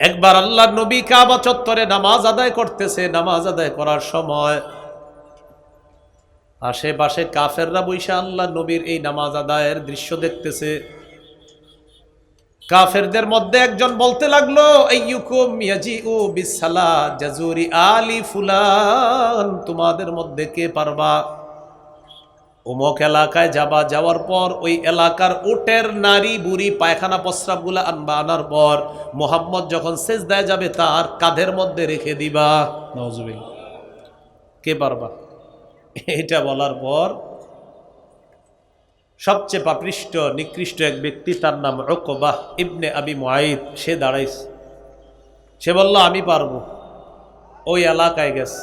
একবার আল্লাহর নবী কাবা চত্বরে নামাজ আদায় করতেছে। নামাজ আদায় করার সময় আশেপাশে কাফেররা বৈশা আল্লাহর নবীর এই নামাজ আদায়ের দৃশ্য দেখতেছে। কাফেরদের মধ্যে একজন বলতে লাগলো, আইয়ুকুম ইয়াজিউ বিসসালাহ জাজুরি আলি ফুলান, তোমাদের মধ্যে কে পারবা অমুক এলাকায় যাবা, যাওয়ার পর ওই এলাকার উটের নারী বুড়ি পায়খানা প্রস্রাবগুলা আনবা, আনার পর মুহাম্মদ যখন সেজদায় যাবে তার কাঁধের মধ্যে রেখে দিবা। নাউজুবিল্লাহ। কে পারবা? এটা বলার পর সবচেয়ে পাপিষ্ট নিকৃষ্ট এক ব্যক্তি, তার নাম উকবাহ ইবনে আবি মুআইত, সে দাঁড়াইছে। সে বলল, আমি পারবো। ওই এলাকায় গেছে,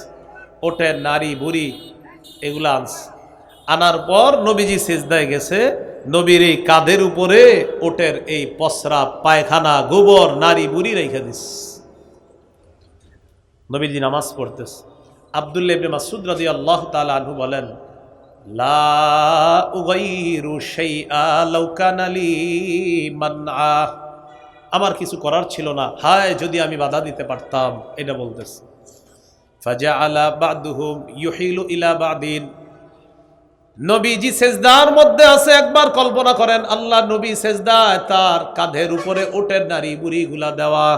ওটের নারী বুড়ি এগুলা আনছে, আনার পর নবীজি সিজদায় গেছে। নবীর এই কাঁধের উপরে ওটের এই প্রস্রাব পায়খানা গোবর নারী বুড়ি রেখে দিস। নবীজি নামাজ পড়তেছে। আব্দুল্লাহ ইবনে মাসউদ রাদিয়াল্লাহু তাআলা আনহু বলেন, লা উগাইরু শাইআ লাউ কানা লি মানআ, আমার কিছু করার ছিল না, হায় যদি আমি বাধা দিতে পারতাম, এটা বলতেছে। ফাজাআলা বা'দুহুম ইউহিলু ইলা বা'দিন, নবীজি সেজদার মধ্যে আছে। একবার কল্পনা করেন, আল্লাহ নবী সেজদায়, তার কাঁধের উপরে ওটের নারী বুড়িগুলা দেওয়া।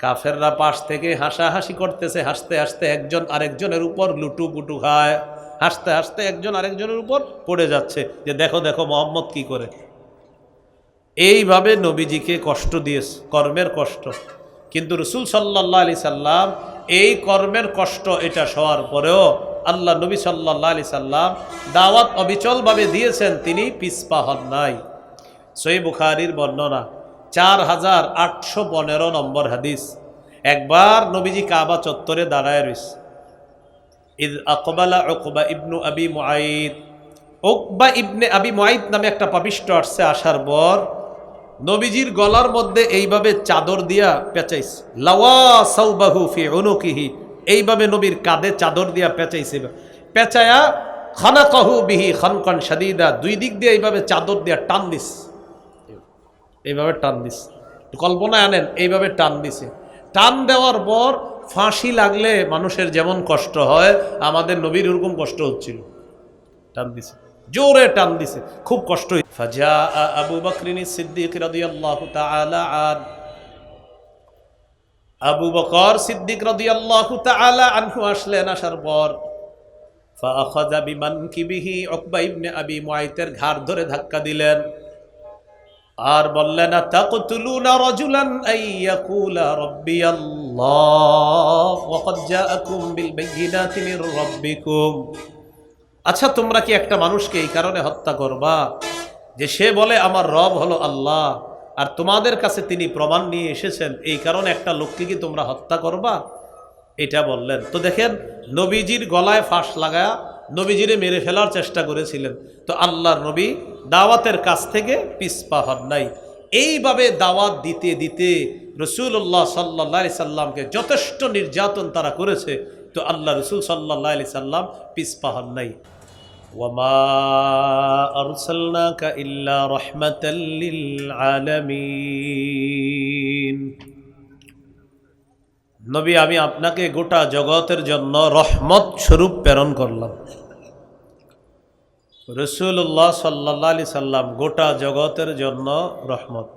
কাফেররা পাশ থেকে হাসাহাসি করতেছে। হাসতে হাসতে একজন আরেকজনের উপর লুটু পুটু খায়। হাসতে হাসতে একজন আরেকজনের উপর পড়ে যাচ্ছে যে দেখো দেখো মোহাম্মদ কি করে। এইভাবে নবীজিকে কষ্ট দিয়েছে, কর্মের কষ্ট। কিন্তু রাসূল সাল্লাল্লাহু আলাইহি সাল্লাম এই কর্মের কষ্ট এটা সওয়ার পরেও আল্লাহ নবী সাল্লাল্লাহু আলাইহি সাল্লাম দাওয়াত অবিচলভাবে দিয়েছেন, তিনি পিছপা হন নাই। সহিহ বুখারীর বর্ণনা 4815 নম্বর হাদিস। একবার নবীজি কাবা চত্বরে দাঁড়ায় রয়েছে। ইদ আকবালা উকবা ইবনু আবি মুআইত, উকবা ইবনে আবি মুআইত নামে একটা পাপিষ্ঠ আসছে। আসার পর নবীজির গলার মধ্যে এইভাবে চাদর দিয়া পেঁচাইছে। লাওয়া সাউবাহু ফি উনুকিহি, এইভাবে নবীর কাঁধে চাদর দিয়া পেঁচাইছে। পেঁচায়া খানাকাহু বিহি খানকান শাদীদা, দুই দিক দিয়ে এইভাবে চাদর দিয়া টান দিস, এইভাবে টান দিস। কল্পনায় আনেন, এইভাবে টান দিছে। টান দেওয়ার পর ফাঁসি লাগলে মানুষের যেমন কষ্ট হয়, আমাদের নবীর ওরকম কষ্ট হচ্ছিল। টান দিছে, জোরে টান দিছে, খুব কষ্ট। ফাজা আবু বকরিন সিদ্দিক রাদিয়াল্লাহু তাআলা আন, আবু বকর সিদ্দিক রাদিয়াল্লাহু তাআলা আনহু আসলেন। আসার পর ফাআখাযা বিমানকিবিহি, উকবা ইবনে আবি মুআইতের ঘাড় ধরে ধাক্কা দিলেন আর বললেন, তাকতুলুনা রাজুলান আইয়াকুলা রাব্বিয়াল্লাহ ওয়া ক্বাদ জাআকুম বিল বাইয়িনাতি মির রাব্বিকুম। আচ্ছা, তোমরা কি একটা মানুষকে এই কারণে হত্যা করবা যে সে বলে আমার রব হলো আল্লাহ, আর তোমাদের কাছে তিনি প্রমাণ নিয়ে এসেছেন, এই কারণে একটা লোককে কি তোমরা হত্যা করবা? এটা বললেন। তো দেখেন, নবীজির গলায় ফাঁস লাগায়া নবীজিরে মেরে ফেলার চেষ্টা করেছিলেন। তো আল্লাহর নবী দাওয়াতের কাছ থেকে পিছপা হন নাই। এইভাবে দাওয়াত দিতে দিতে রাসূলুল্লাহ সাল্লাল্লাহু আলাইহি সাল্লামকে যথেষ্ট নির্যাতন তারা করেছে। তো আল্লাহ রাসূল সাল্লাল্লাহু আলাইহি সাল্লাম পিছপা হন নাই। ওয়ামা আরসালনাকা ইল্লা রাহমাতাল লিল আলামিন, নবী আমি আপনাকে গোটা জগতের জন্য রহমত স্বরূপ প্রেরণ করলাম। রাসূলুল্লাহ সাল্লাল্লাহু আলাইহি সাল্লাম গোটা জগতের জন্য রহমত।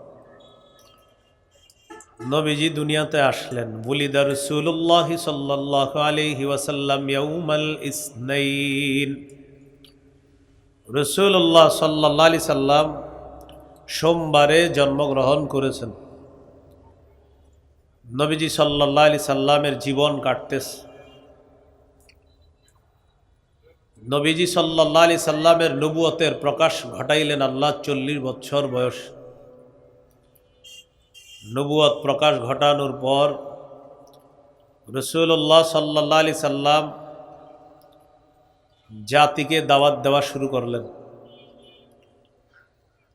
নবীজি দুনিয়াতে আসলেন। বুলিদা রাসূলুল্লাহ সাল্লাল্লাহু আলাইহি ওয়াসাল্লাম ইয়াউমাল ইসনাইন, রাসূলুল্লাহ সাল্লাল্লাহু আলাইহি সাল্লাম সোমবারে জন্মগ্রহণ করেছেন। নবীজি সাল্লাল্লাহু আলাইহি সাল্লামের জীবন কাটতেছে। নবীজি সাল্লাল্লাহু আলাইহি সাল্লামের নবুয়তের প্রকাশ ঘটাইলেন আল্লাহ 40 বছর বয়স। নবুয়ত প্রকাশ ঘটানোর পর রাসূলুল্লাহ সাল্লাল্লাহু আলাইহি সাল্লাম জাতিকে দাওয়াত দেওয়া শুরু করলেন।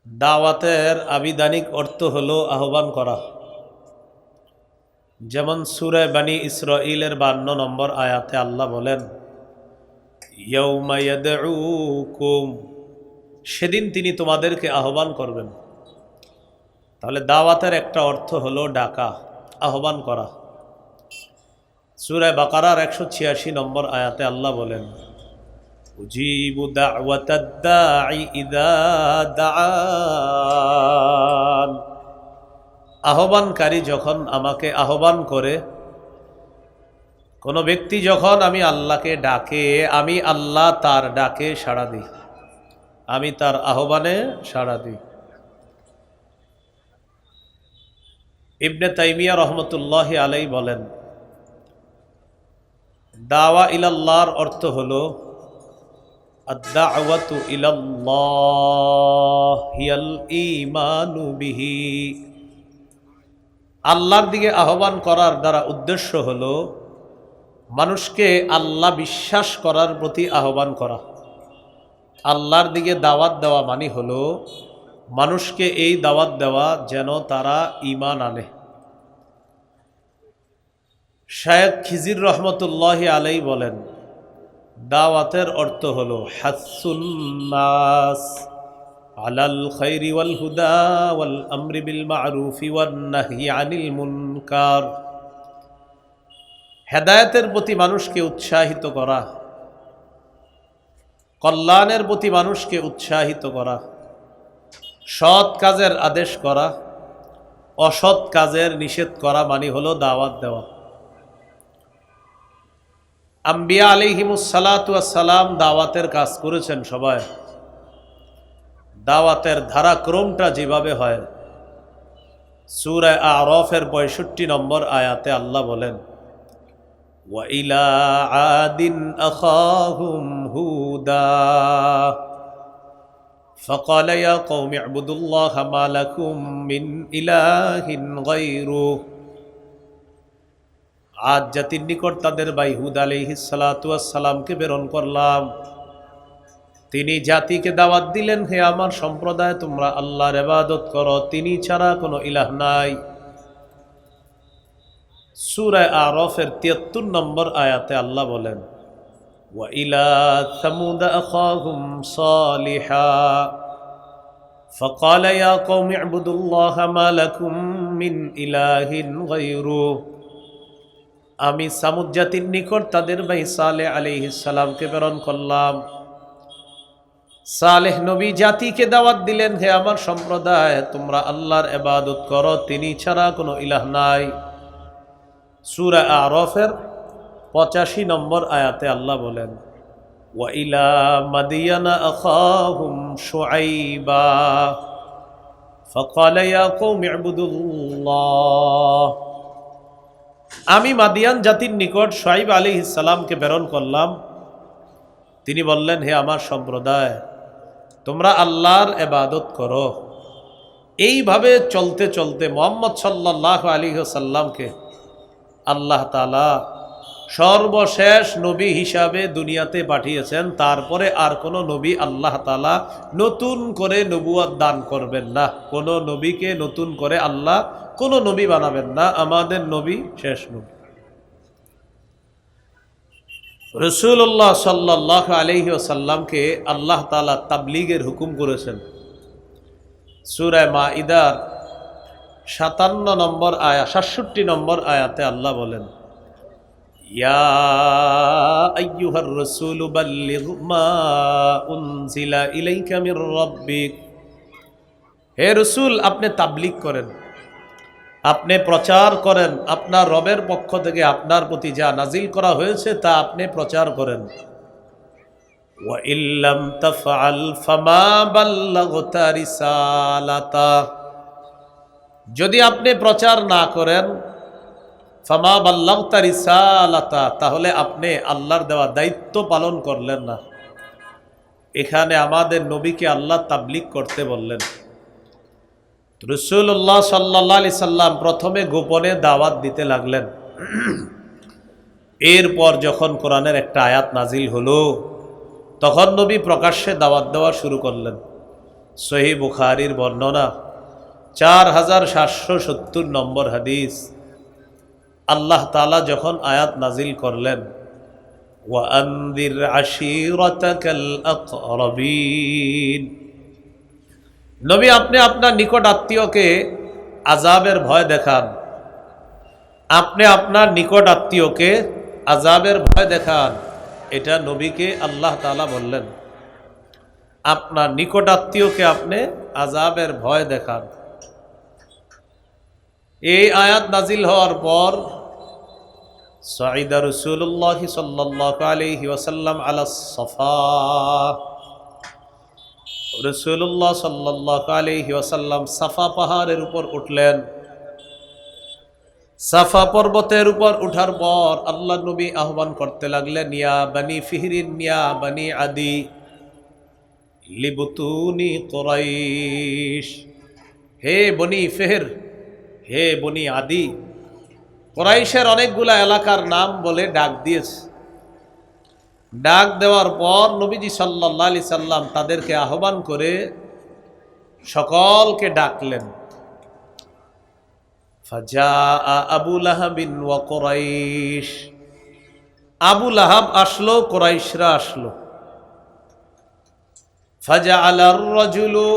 দাওয়াতের আবিধানিক অর্থ হলো আহ্বান করা। যেমন সূরা বনী ইসরাঈলের 52 নম্বর আয়াতে আল্লাহ বলেন, ইয়াউমা ইয়াদউকুম, সেদিন তিনি তোমাদেরকে আহ্বান করবেন। তাহলে দাওয়াতের একটা অর্থ হলো ডাকা। আহ্বান করা। সূরা বাকারার 186 নম্বর আয়াতে আল্লাহ বলেন, উজিবু দাওয়াতাদ দাঈ ইযা দাআন, আহ্বানকারী যখন আমাকে আহ্বান করে, কোনো ব্যক্তি যখন আমি আল্লাহকে ডাকে, আমি আল্লাহ তার ডাকে সাড়া দিই, আমি তার আহ্বানে সাড়া দিই। ইবনে তাইমিয়া রহমতুল্লাহি আলাইহি বলেন, দাওয়া ইলাল্লাহর অর্থ হলো আদ-দাওয়াতু ইলাল্লাহ হিয়াল ঈমানু বিহি, আল্লাহর দিকে আহ্বান করার দ্বারা উদ্দেশ্য হলো মানুষকে আল্লাহ বিশ্বাস করার প্রতি আহ্বান করা। আল্লাহর দিকে দাওয়াত দেওয়া মানে হলো মানুষকে এই দাওয়াত দেওয়া যেন তারা ঈমান আনে। শায়খ খিজির রহমতুল্লাহি আলাইহি বলেন, দাওয়াতের অর্থ হলো হাসসুন নাস আলাল খায়রি ওয়াল হুদা ওয়াল আমরি বিল মা'রুফি ওয়ান নাহyi আনিল মুনকার, হেদায়েতের প্রতি মানুষকে উৎসাহিত করা, কল্যাণের প্রতি মানুষকে উৎসাহিত করা, সৎ কাজের আদেশ করা, অসৎ কাজের নিষেধ করা মানে হলো দাওয়াত দেওয়া। আম্বিয়া আলাইহিমুস সালাতু ওয়াস সালাম দাওয়াতের কাজ করেছেন সবাই। দাওয়াতের ধারাক্রমটা যেভাবে হয়, সূরা আ'রাফের 65 নম্বর আয়াতে আল্লাহ বলেন, ওয়া ইলা আদিন আখাহুম হুদা فقال يا قوم اعبدوا الله ما لكم من إله غيره, আদ জাতির নিকট তাদের ভাই হুদ আলাইহিস সালাতু ওয়াস সালামকে প্রেরণ করলাম। তিনি জাতিকে দাওয়াত দিলেন, হে আমার সম্প্রদায়, তোমরা আল্লাহর ইবাদত করো, তিনি ছাড়া কোনো ইলাহ নাই। সূরা আ'রাফের 73 নম্বর আয়াতে আল্লাহ বলেন, ওয়া ইলা সামুদ আখাহুম সালিহা فقال يا قوم اعبدوا الله ما لكم من إله غيره, আমি সামুদ জাতির নিকট তাদের ভাই সালেহ আলাইহিস সালামকে প্রেরণ করলাম। সালেহ নবী জাতিকে দাওয়াত দিলেন, হে আমার সম্প্রদায়, তোমরা আল্লাহর ইবাদত করো, তিনি ছাড়া কোনো ইলাহ নাই। সূরা আ'রাফের 85 নম্বর আয়াতে আল্লাহ বলেন, ওয়া ইলা মাদিয়ানা আখাহুম শুআইবা ফাকালা ইয়া কওমি ইবুদুল্লাহ, আমি মাদিয়ান জাতির নিকট শুআইব আলাইহিস সালামকে প্রেরণ করলাম। তিনি বললেন, হে আমার সম্প্রদায়, তোমরা আল্লাহর ইবাদত করো। এইভাবে চলতে চলতে মুহাম্মদ সাল্লাল্লাহু আলাইহি ওয়াসাল্লামকে আল্লাহ তাআলা সর্বশেষ নবী হিসাবে দুনিয়াতে পাঠিয়েছেন। তারপরে আর কোনো নবী আল্লাহ তাআলা নতুন করে নবুয়ত দান করবেন না। কোনো নবীকে নতুন করে আল্লাহ কোনো নবী বানাবেন না। আমাদের নবী শেষ নবী। রাসূলুল্লাহ সাল্লাল্লাহু আলাইহি ওয়াসাল্লামকে আল্লাহ তাআলা তাবলীগের হুকুম করেছেন। সূরা মাঈদার 57 নম্বর আয়াত 67 নম্বর আয়াতে আল্লাহ বলেন, ইয়া আইয়ুহার রাসূলু বাল্লিগ মা উনজিলা ইলাইকা মির রাব্বিক, হে রাসূল, আপনি তাবলীগ করেন, আপনি প্রচার করেন, আপনার রবের পক্ষ থেকে আপনার প্রতি যা নাজিল করা হয়েছে তা আপনি প্রচার করেন। ওয়া ইল্লাম তাফআল ফামা বাল্লাগতা রিসালাতা, যদি আপনি প্রচার না করেন, ফামা বাল্লাগতা রিসালাতা, তাহলে আপনি আল্লাহর দেওয়া দায়িত্ব পালন করলেন না। এখানে আমাদের নবীকে আল্লাহ তাবলীগ করতে বললেন। রাসূলুল্লাহ সাল্লাল্লাহু আলাইহি সাল্লাম প্রথমে গোপনে দাওয়াত দিতে লাগলেন। এরপর যখন কোরআনের একটা আয়াত নাজিল হলো, তখন নবী প্রকাশ্যে দাওয়াত দেওয়া শুরু করলেন। সহিহ বুখারীর বর্ণনা 4770 নম্বর হাদিস। আল্লাহ তাআলা যখন আয়াত নাজিল করলেন, ওয়া আনদির আশীরাতাকাল আকরাবিন, নবী আপনি আপনার নিকট আত্মীয়কে আযাবের ভয় দেখান। আপনি আপনার নিকট আত্মীয়কে আযাবের ভয় দেখান, এটা নবীকে আল্লাহ তাআলা বললেন। আপনার নিকট আত্মীয়কে আপনি আযাবের ভয় দেখান। এই আয়াত নাজিল হওয়ার পর সাঈদা রাসূলুল্লাহ সাল্লাল্লাহু আলাইহি ওয়াসাল্লাম আলা সাফা, রাসূলুল্লাহ সাল্লাল্লাহু আলাইহি ওয়াসাল্লাম সাফা পাহাড়ের উপর উঠলেন। সাফা পর্বতের উপর উঠার পর আল্লাহ নবী আহ্বান করতে লাগলেন, ইয়া বানি ফিহরিন ইয়া বানি আদি লিবুতুনি কুরাইশ, হে বনি ফিহর, হে বনি আদি। কুরাইশের অনেকগুলা এলাকার নাম বলে ডাক দিয়েছে। ডাক দেওয়ার পর নবীজি সাল্লাল্লাহু আলাইহি সাল্লাম তাদেরকে আহ্বান করে সকলকে ডাকলেন। ফাজাআ আবু লাহাবিন ওয়া কুরাইশ, আবু লাহাব আসলো, কুরাইশরা আসলো। ফাজাআলার রাজুলু,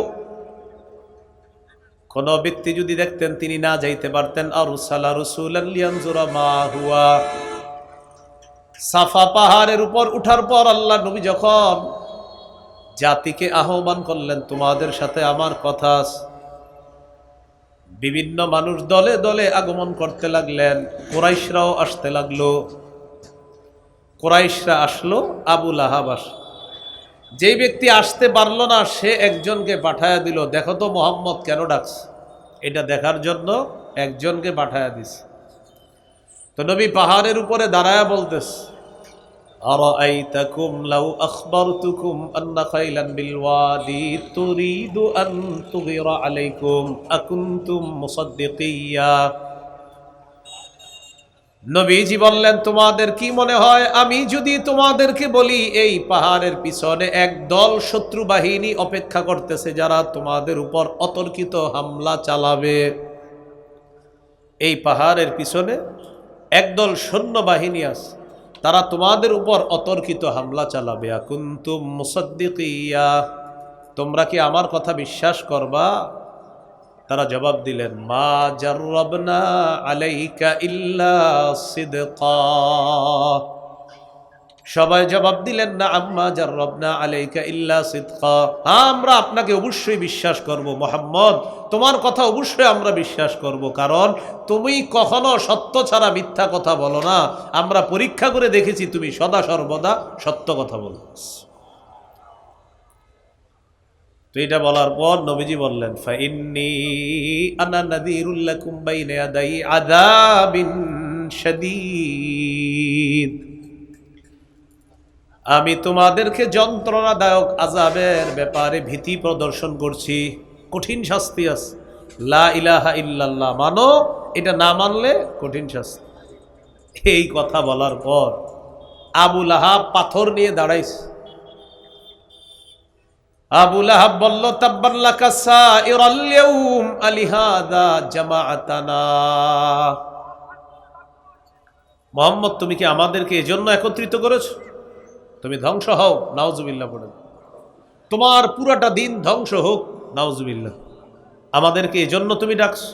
কোন ব্যক্তি যদি দেখতেন তিনি না যাইতে পারতেন, আরসালা রাসূলান লিয়ানজুরা মা হুয়া। সাফা পাহাড়ের উপর উঠার পর আল্লাহ নবী যখন জাতিকে আহ্বান করলেন, তোমাদের সাথে আমার কথা আছে, বিভিন্ন মানুষ দলে দলে আগমন করতে লাগলেন। কুরাইশরাও আসতে লাগলো। কুরাইশরা আসলো, আবু লাহাব আসলো। যেই ব্যক্তি আসতে পারলো না সে একজনকে পাঠায়া দিল, দেখো তো মুহাম্মদ কেন ডাকছে, এটা দেখার জন্য একজনকে পাঠায়া দিছে। তো নবী পাহাড়ের উপরে দাঁড়ায়া বলতেছে, আরাআইতাকুম লাউ আখবারতুকুম আন্না খাইলান বিল ওয়াদি তুরিদু আন তুগিরা আলাইকুম আকুনতুম মুসাদ্দিকিয়া। নবীজি বললেন, তোমাদের কি মনে হয় আমি যদি তোমাদেরকে বলি এই পাহাড়ের পিছনে একদল শত্রু বাহিনী অপেক্ষা করতেছে যারা তোমাদের উপর অতর্কিত হামলা চালাবে। এই পাহাড়ের পিছনে একদল সৈন্যবাহিনী আছে, তারা তোমাদের উপর অতর্কিত হামলা চালাবে। আকুনতুম মুসাদ্দিকিয়া, তোমরা কি আমার কথা বিশ্বাস করবা? তারা জবাব দিলেন, মা জাররাবনা আলাইকা ইল্লা সিদকা। সবাই জবাব দিলেন, না আম্মা জাররাবনা আলাইকা ইল্লা সিদকা, আমরা আপনাকে অবশ্যই বিশ্বাস করব মুহাম্মদ, তোমার কথা অবশ্যই আমরা বিশ্বাস করব, কারণ তুমি কখনো সত্য ছাড়া মিথ্যা কথা বলো না। আমরা পরীক্ষা করে দেখেছি তুমি সদা সর্বদা সত্য কথা বলো। তো এটা বলার পর নবীজি বললেন, ফাইন্নী আনা নাযীরুল লাকুম বাইনা ইয়াদাই আযাবিন শাদীদ, আমি তোমাদেরকে যন্ত্রণাদায়ক আযাবের ব্যাপারে ভীতি প্রদর্শন করছি, কঠিন শাস্তি আছে। লা ইলাহা ইল্লাল্লাহ মানো, এটা না মানলে কঠিন শাস্তি। এই কথা বলার পর আবু লাহাব পাথর নিয়ে দাঁড়াইছে। আবু লাহাব বলল, তাব্বান লাকা সাইরাল ইয়াউম আলিহাদা জামাআতানা। মুহাম্মদ, তুমি কি আমাদেরকে এজন্য একত্রিত করেছো? তুমি ধ্বংস হও, নাউজুবিল্লাহ পড়েন। তোমার পুরাটা দিন ধ্বংস হোক, নাউজুবিল্লাহ। আমাদেরকে এজন্য তুমি ডাকছো?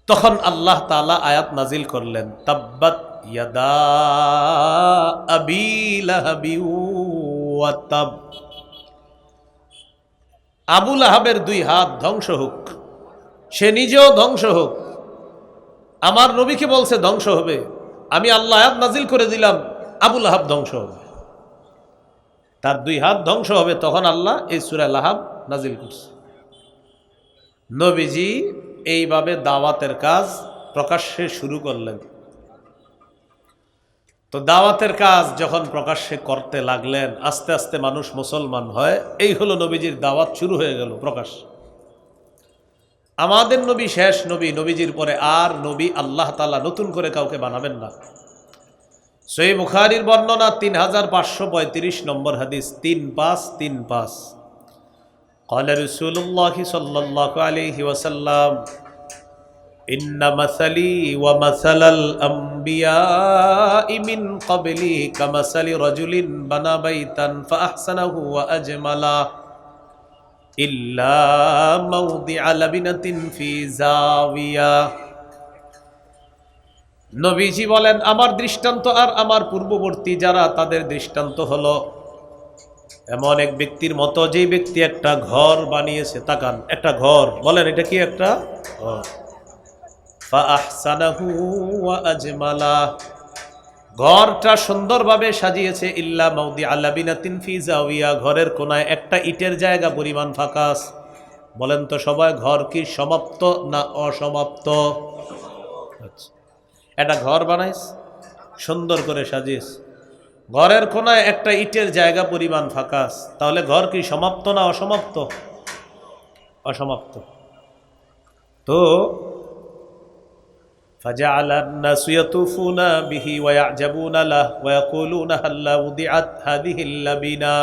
তখন আল্লাহ তাআলা আয়াত নাজিল করলেন, তাব্বাত ইয়াদা আবি লাহাবি ওয়া তাব। আবু লাহাবের দুই হাত ধ্বংস হোক, সে নিজেও ধ্বংস হোক। আমার নবীকে বলছে ধ্বংস হবে, আমি আল্লাহ আয়াত নাজিল করে দিলাম আবু লাহাব ধ্বংস হবে, তার দুই হাত ধ্বংস হবে। তখন আল্লাহ এই সূরা লাহাব নাজিল করছে। নবীজি এইভাবে দাওয়াতের কাজ প্রকাশ্যে শুরু করলেন। তো দাওয়াতের কাজ যখন প্রকাশ্যে করতে লাগলেন, আস্তে আস্তে মানুষ মুসলমান হয়। এই হলো নবীজির দাওয়াত শুরু হয়ে গেল প্রকাশ্য। আমাদের নবী শেষ নবী, নবীজির পরে আর নবী আল্লাহ তাআলা নতুন করে কাউকে বানাবেন না। সহিহ বুখারীর বর্ণনা 3535 নম্বর হাদিস, 3535। قال رسول الله صلى الله عليه وسلم إن مثلي ومثل الأنبياء من قبلي كمثل رجل بنى بيتا فأحسنه وأجمله إلا موضع لبنة في زاوية নবীজি বলেন, আমার দৃষ্টান্ত আর আমার পূর্ববর্তী যারা তাদের দৃষ্টান্ত হলো এমন এক ব্যক্তির মতো, যেই ব্যক্তি একটা ঘর বানিয়েছে। তাকান, একটা ঘর, বলেন এটা কি একটা ঘর। ফাআহসানাহু ওয়া আজমালা, ঘরটা সুন্দরভাবে সাজিয়েছে। ইল্লা মাউদিআ লাবিনাতিন ফি জাওয়িয়া, ঘরের কোনায় একটা ইটের জায়গা পরিমাণ ফাঁকা আছে। বলেন তো সবাই, ঘর কি সমাপ্ত না অসমাপ্ত? আচ্ছা, একটা ঘর বানাইস, সুন্দর করে সাজিয়েছ, ঘরের কোনায় একটা ইটের জায়গা পরিমাণ ফাঁকা আছে, তাহলে ঘর কি সমাপ্ত না অসমাপ্ত? অসমাপ্ত। তো فجعل الناس يطوفون به ويعجبون له ويقولون هل وضعت هذه اللبنة।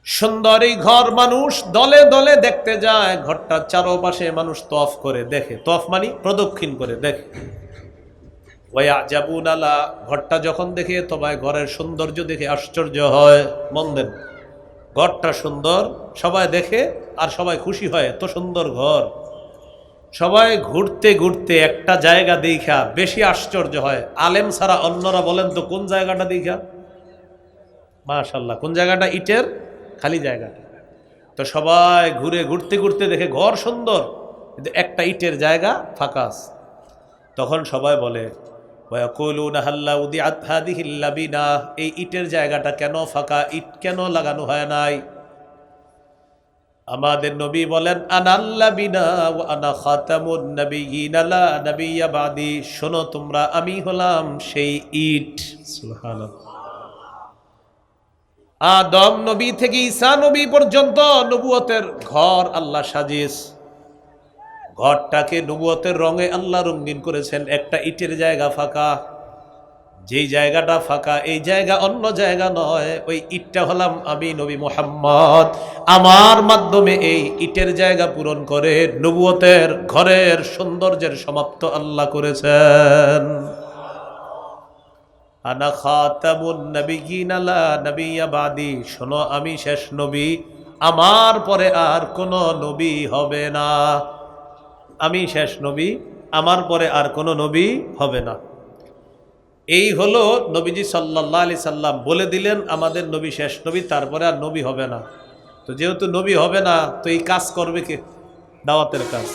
সুন্দর এই ঘর মানুষ দলে দলে দেখতে যায়, ঘরটার চারপাশে মানুষ তওয়াফ করে দেখে, তওয়াফ মানে প্রদক্ষিণ করে দেখে। ওয়ায়াজাবুনা লা, ঘরটা যখন দেখে তবে ঘরের সৌন্দর্য দেখে আশ্চর্য হয়। মন দেন, ঘরটা সুন্দর, সবাই দেখে আর সবাই খুশি হয়, এত সুন্দর ঘর। সবাই ঘুরতে ঘুরতে একটা জায়গা দেখা বেশি আশ্চর্য হয়। আলেম ছাড়া অন্যরা বলেন তো কোন জায়গাটা দেখা? মাশাআল্লাহ, কোন জায়গাটা? ইটের খালি জায়গাটা। তো সবাই ঘুরে ঘুরতে ঘুরতে দেখে ঘর সুন্দর, কিন্তু একটা ইটের জায়গা ফাঁকা আছে। তখন সবাই বলে, ওয়ায়াকুলুনা হাল্লা উদিআত হাযিহিল লাবিনা, এই ইটের জায়গাটা কেন ফাঁকা, ইট কেন লাগানো হয় নাই? আমাদের নবী বলেন, আনাল্লাবিনা ওয়া আনা খাতামুন নাবিয়িনা লা নাবিয়্যা বাদি, শোনো তোমরা, আমি হলাম সেই ইট। সুবহানাল্লাহ। আদম নবী থেকে ঈসা নবী পর্যন্ত নবুয়তের ঘর আল্লাহ সাজিয়েছে। ঘরটাকে নবুয়তের রঙে আল্লাহ রঙিন করেছেন। একটা ইটের জায়গা ফাঁকা, যেই জায়গাটা ফাঁকা, এই জায়গা অন্য জায়গা নয়, ওই ইটটা হলাম আমি নবী মুহাম্মদ। আমার মাধ্যমে এই ইটের জায়গা পূরণ করে নবুয়তের ঘরের সৌন্দর্যের সমাপ্ত আল্লাহ করেছেন। আনা খাতামুন নাবিয়্যিনা লা নাবিয়্যা বাদি, শোনো আমি শেষ নবী, আমার পরে আর কোনো নবী হবে না। আমি শেষ নবী, আমার পরে আর কোনো নবী হবে না। এই হলো নবীজি সাল্লাল্লাহু আলাইহি সাল্লাম বলে দিলেন, আমাদের নবী শেষ নবী, তারপরে আর নবী হবে না। তো যেহেতু নবী হবে না, তো এই কাজ করবে কে? দাওয়াতের কাজ।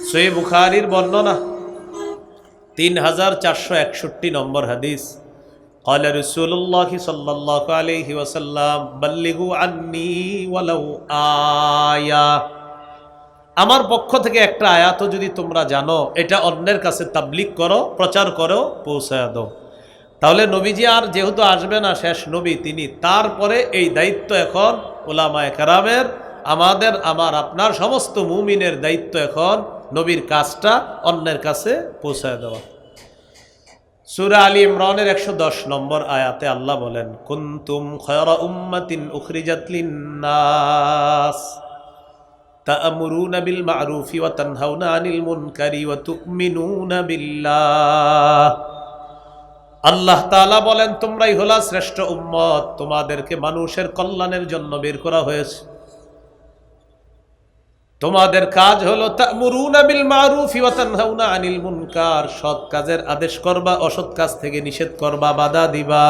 সহিহ বুখারীর বর্ণনা 3461 নম্বর হাদিস। قال رسول الله صلى الله عليه وسلم بلغوا عني ولو آية, আমার পক্ষ থেকে একটা আয়াতও যদি তোমরা জানো, এটা অন্যের কাছে তাবলীগ করো, প্রচার করো, পৌঁছায় দাও। তাহলে নবীজি আর যেহেতু আসবে না, শেষ নবী তিনি, তারপরে এই দায়িত্ব এখন উলামায়ে কেরামের, আমাদের, আমার, আপনার সমস্ত মুমিনের দায়িত্ব এখন নবীর কাজটা অন্যের কাছে পৌঁছায় দেওয়া। সূরা আলী ইমরানের 110 নম্বর আয়াতে আল্লাহ বলেন, কুনতুম খায়রা উম্মাতিন উখরিজাত লিন-নাস তা'মুরুনা বিল মা'রুফি ওয়া তানহাউনা আনিল মুনকারি ওয়া তু'মিনুনা বিল্লাহ। আল্লাহ তাআলা বলেন, তোমরাই হলা শ্রেষ্ঠ উম্মত, তোমাদেরকে মানুষের কল্যাণের জন্য বের করা হয়েছে। তোমাদের কাজ হলো তা'মুরুনা বিল মা'রুফি ওয়া তানহাউনা আনিল মুনকার, সৎ কাজের আদেশ করবা, অসৎ কাজ থেকে নিষেধ করবা, বাধা দিবা।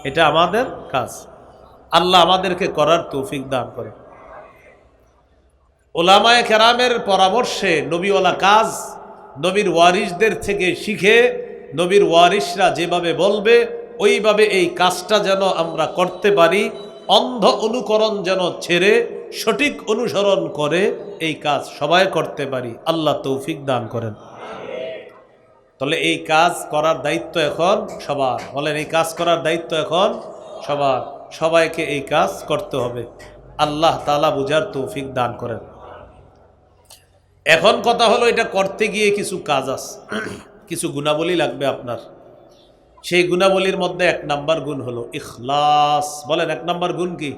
এটা আমাদের কাজ। আল্লাহ আমাদেরকে করার তৌফিক দান করে। উলামায়ে কেরামের পরামর্শে নবীওয়ালা কাজ নবীর ওয়ারিসদের থেকে শিখে, নবীর ওয়ারিসরা যেভাবে বলবে ওইভাবে এই কাজটা যেন আমরা করতে পারি, অন্ধ অনুকরণ যেন ছেড়ে সঠিক অনুসরণ করে এই কাজ সবাই করতে পারি। আল্লাহ তৌফিক দান করেন। তাহলে এই কাজ করার দায়িত্ব এখন সবার। বলেন, এই কাজ করার দায়িত্ব এখন সবার, সবাইকে এই কাজ করতে হবে। আল্লাহ তাআলা বুঝার তৌফিক দান করেন। এখন কথা হলো, এটা করতে গিয়ে কিছু কাজ আছে, কিছু গুণাবলী লাগবে আপনার। সেই গুণাবলীর মধ্যে 1 নাম্বার গুণ হলো ইখলাস। বলেন, 1 নাম্বার গুণ কি?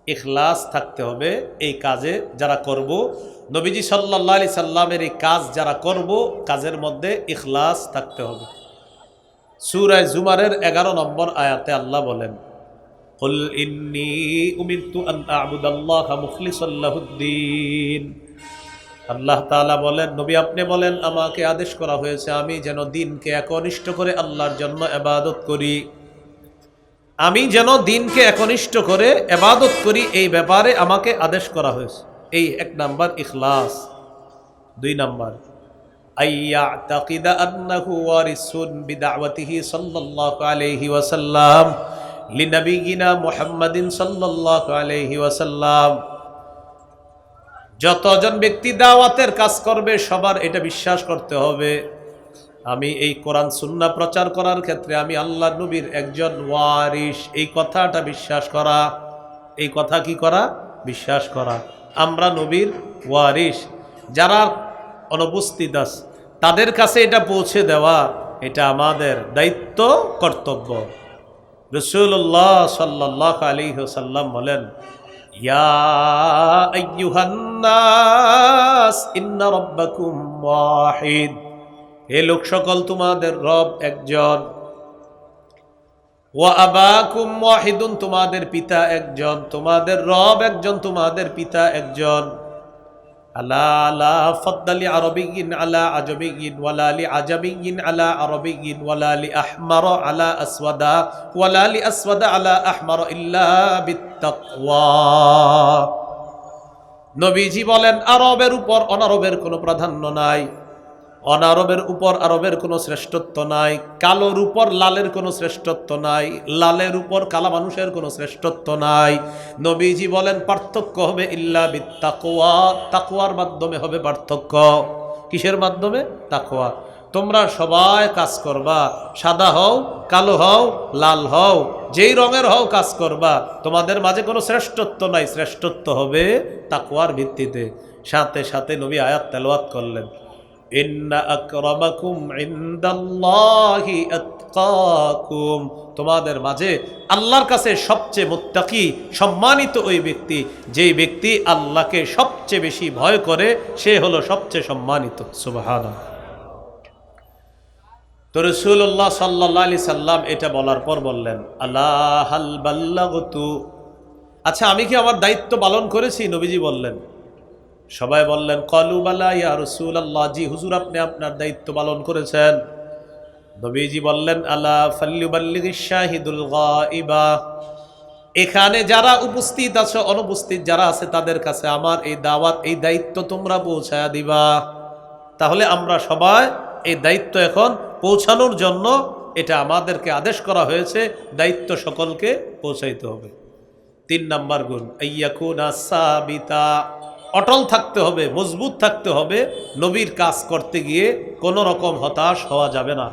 ইখলাস থাকতে হবে এই কাজে যারা করব। নবীজি সাল্লাল্লাহু আলাইহি সাল্লামের এই কাজ যারা করব, কাজের মধ্যে ইখলাস থাকতে হবে। সূরা জুমারের 11 নম্বর আয়াতে আল্লাহ বলেন, কুল ইন্নী উমিরতু আন আ'বুদাল্লাহা মুখলিসাল লাহুদ্দিন। আল্লাহ তাআলা বলেন, নবী আপনি বলেন আমাকে আদেশ করা হয়েছে আমি যেন দিনকে একনিষ্ঠ করে আল্লাহর জন্য ইবাদত করি, আমি যেন দিনকে একনিষ্ঠ করে ইবাদত করি, এই ব্যাপারে আমাকে আদেশ করা হয়েছে। এই এক নাম্বার ইখলাস। দুই নাম্বার আইয়াতাকিদা আন্নাহু ওয়ারিসুন বিদাওয়াতিহি সাল্লাল্লাহু আলাইহি ওয়াসাল্লাম লিনবিয়িনা মুহাম্মাদিন সাল্লাল্লাহু আলাইহি ওয়াসাল্লাম। যতজন ব্যক্তি দাওয়াতের কাজ করবে সবার এটা বিশ্বাস করতে হবে আমি এই কোরআন সুন্নাহ প্রচার করার ক্ষেত্রে আমি আল্লাহর নবীর একজন ওয়ারিস। এই কথাটা বিশ্বাস করা, এই কথা কি করা? বিশ্বাস করা। আমরা নবীর ওয়ারিস। যারা অনুপস্থিত আছে তাদের কাছে এটা পৌঁছে দেওয়া, এটা আমাদের দায়িত্ব, কর্তব্য। রাসূলুল্লাহ সাল্লাল্লাহু আলাইহি ওয়াসাল্লাম বলেন, ইয়া আইয়ুহান নাস ইন্না রাব্বাকুম ওয়াহিদ, হে লোক সকল তোমাদের রব একজন। ওয়া আবাকুম ওয়াহিদুন, তোমাদের পিতা একজন। তোমাদের রব একজন, তোমাদের পিতা একজন। আলা লা ফাদ্দালি আরবিয়্যিন আলা আজমিয়্যিন ওয়ালা লি আজামিয়্যিন আলা আরবিয়্যিন ওয়ালা লি আহমার আলা আসওয়াদা ওয়ালা লি আসওয়াদা আলা আহমার ইল্লা বিত্তাকওয়া। নবীজি বলেন আরবের উপর অনারবের কোনো প্রাধান্য নাই, অনারবের উপর আরবের কোনো শ্রেষ্ঠত্ব নাই, কালোর উপর লালের কোনো শ্রেষ্ঠত্ব নাই, লালের উপর কালা মানুষের কোনো শ্রেষ্ঠত্ব নাই। নবীজি বলেন পার্থক্য হবে ইল্লা বিত্তাকওয়া, তাকওয়ার মাধ্যমে হবে পার্থক্য। কিসের মাধ্যমে? তাকওয়া। তোমরা সবাই কাজ করবা, সাদা হও, কালো হও, লাল হও, যেই রঙের হও কাজ করবা, তোমাদের মাঝে কোনো শ্রেষ্ঠত্ব নাই, শ্রেষ্ঠত্ব হবে তাকওয়ার ভিত্তিতে। সাথে সাথে নবী আয়াত তেলাওয়াত করলেন, ইন্না আকরামাকুম ইনদাল্লাহি আতকাকুম, তোমাদের মাঝে আল্লাহর কাছে সবচেয়ে মুত্তাকি, সম্মানিত ওই ব্যক্তি, যেই ব্যক্তি আল্লাহকে সবচেয়ে বেশি ভয় করে, সে হলো সবচেয়ে সম্মানিত। সুবহানাল্লাহ। তো রাসূলুল্লাহ সাল্লাল্লাহু আলাইহি সাল্লাম এটা বলার পর বললেন, আলা হাল বাল্লাগতু, আচ্ছা আমি কি আমার দায়িত্ব পালন করেছি? নবীজি বললেন, সবাই বললেন ক্বালু বালা ইয়া রাসূলুল্লাহ, জি হুজুর আপনি আপনার দায়িত্ব পালন করেছেন। নবীজি বললেন, আলা ফাল্যুবাল্লিগিশ শাহিদুল গায়বা, এখানে যারা উপস্থিত আছে, অনুপস্থিত যারা আছে তাদের কাছে আমার এই দাওয়াত, এই দায়িত্ব তোমরা পৌঁছায়া দিবা। তাহলে আমরা সবাই এই দায়িত্ব এখন পৌঁছানোর জন্য এটা আমাদেরকে আদেশ করা হয়েছে, দায়িত্ব সকলকে পৌঁছাইতে হবে। 3 নাম্বার গুণ আইয়াকুনা সাবিতা, অটল থাকতে হবে, মজবুত থাকতে হবে। নবীর কাজ করতে গিয়ে কোনো রকম হতাশ হওয়া যাবে না।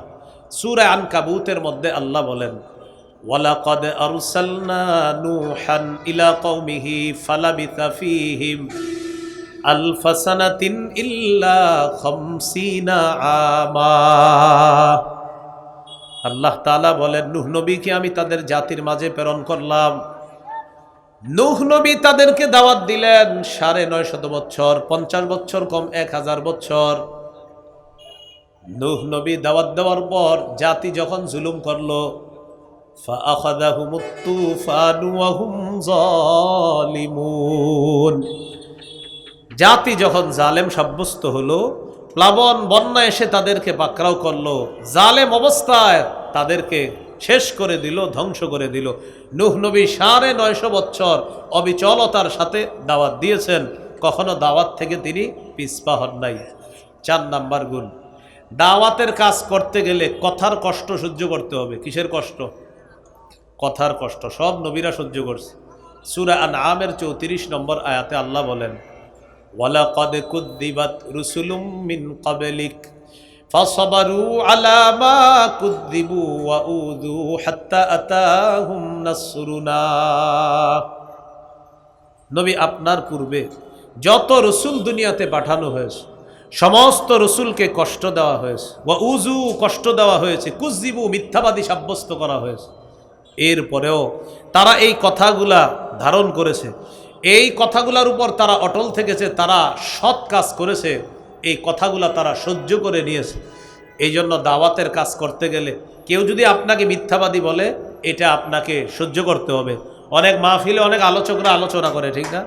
সূরা আনকাবুতের মধ্যে আল্লাহ বলেন, ওয়ালাকাদ আরসালনা নূহান ইলা কওমিহি ফালাবিথা ফীহিম আলফা সানাতিন ইল্লা খামসিনা আমা। আল্লাহ তাআলা বলেন, নূহ নবীকে আমি তাদের জাতির মাঝে প্রেরণ করলাম। নূহ নবী তাদেরকে দাওয়াত দিলেন 950 বছর, 50 বছর কম 1000 বছর। নূহ নবী দাওয়াত দেওয়ার পর জাতি যখন জুলুম করলো, ফাআখাযাহুমুত তুফানু ওয়া হুম যালিমুন, জাতি যখন জালেম সাব্যস্ত হলো, প্লাবন বন্যা এসে তাদেরকে পাকড়াও করলো, জালেম অবস্থায় তাদেরকে শেষ করে দিল, ধ্বংস করে দিল। নূহ নবী 950 বছর অবিচলতার সাথে দাওয়াত দিয়েছেন, কখনো দাওয়াত থেকে তিনি পিছপা হন নাই। 4 নাম্বার গুণ, দাওয়াতের কাজ করতে গেলে কথার কষ্ট সহ্য করতে হবে। কিসের কষ্ট? কথার কষ্ট। সব নবীরা সহ্য করছে। সূরা আনআমের 34 নম্বর আয়াতে আল্লাহ বলেন, ওয়ালাকাদ কুযযিবাত রুসুলুম মিন ক্বাবলিক ফাসাবারু আলা মা কুযযিবু ওয়া উযু হাত্তা আতাহুম নাসরুনা। নবী আপনার পূর্বে যত রসুল দুনিয়াতে পাঠানো হয়েছে, সমস্ত রসুলকে কষ্ট দেওয়া হয়েছে, ওয়া উযু কষ্ট দেওয়া হয়েছে, কুযযিবু মিথ্যাবাদী সাব্যস্ত করা হয়েছে। এরপরেও তারা এই কথাগুলা ধারণ করেছে, এই কথাগুলার উপর তারা অটল থেকেছে, তারা সৎ কাজ করেছে, এই কথাগুলা তারা সহ্য করে নিয়েছে। এই জন্য দাওয়াতের কাজ করতে গেলে কেউ যদি আপনাকে মিথ্যাবাদী বলে, এটা আপনাকে সহ্য করতে হবে। অনেক মাহফিলে অনেক আলোচকরা আলোচনা করে, ঠিক না?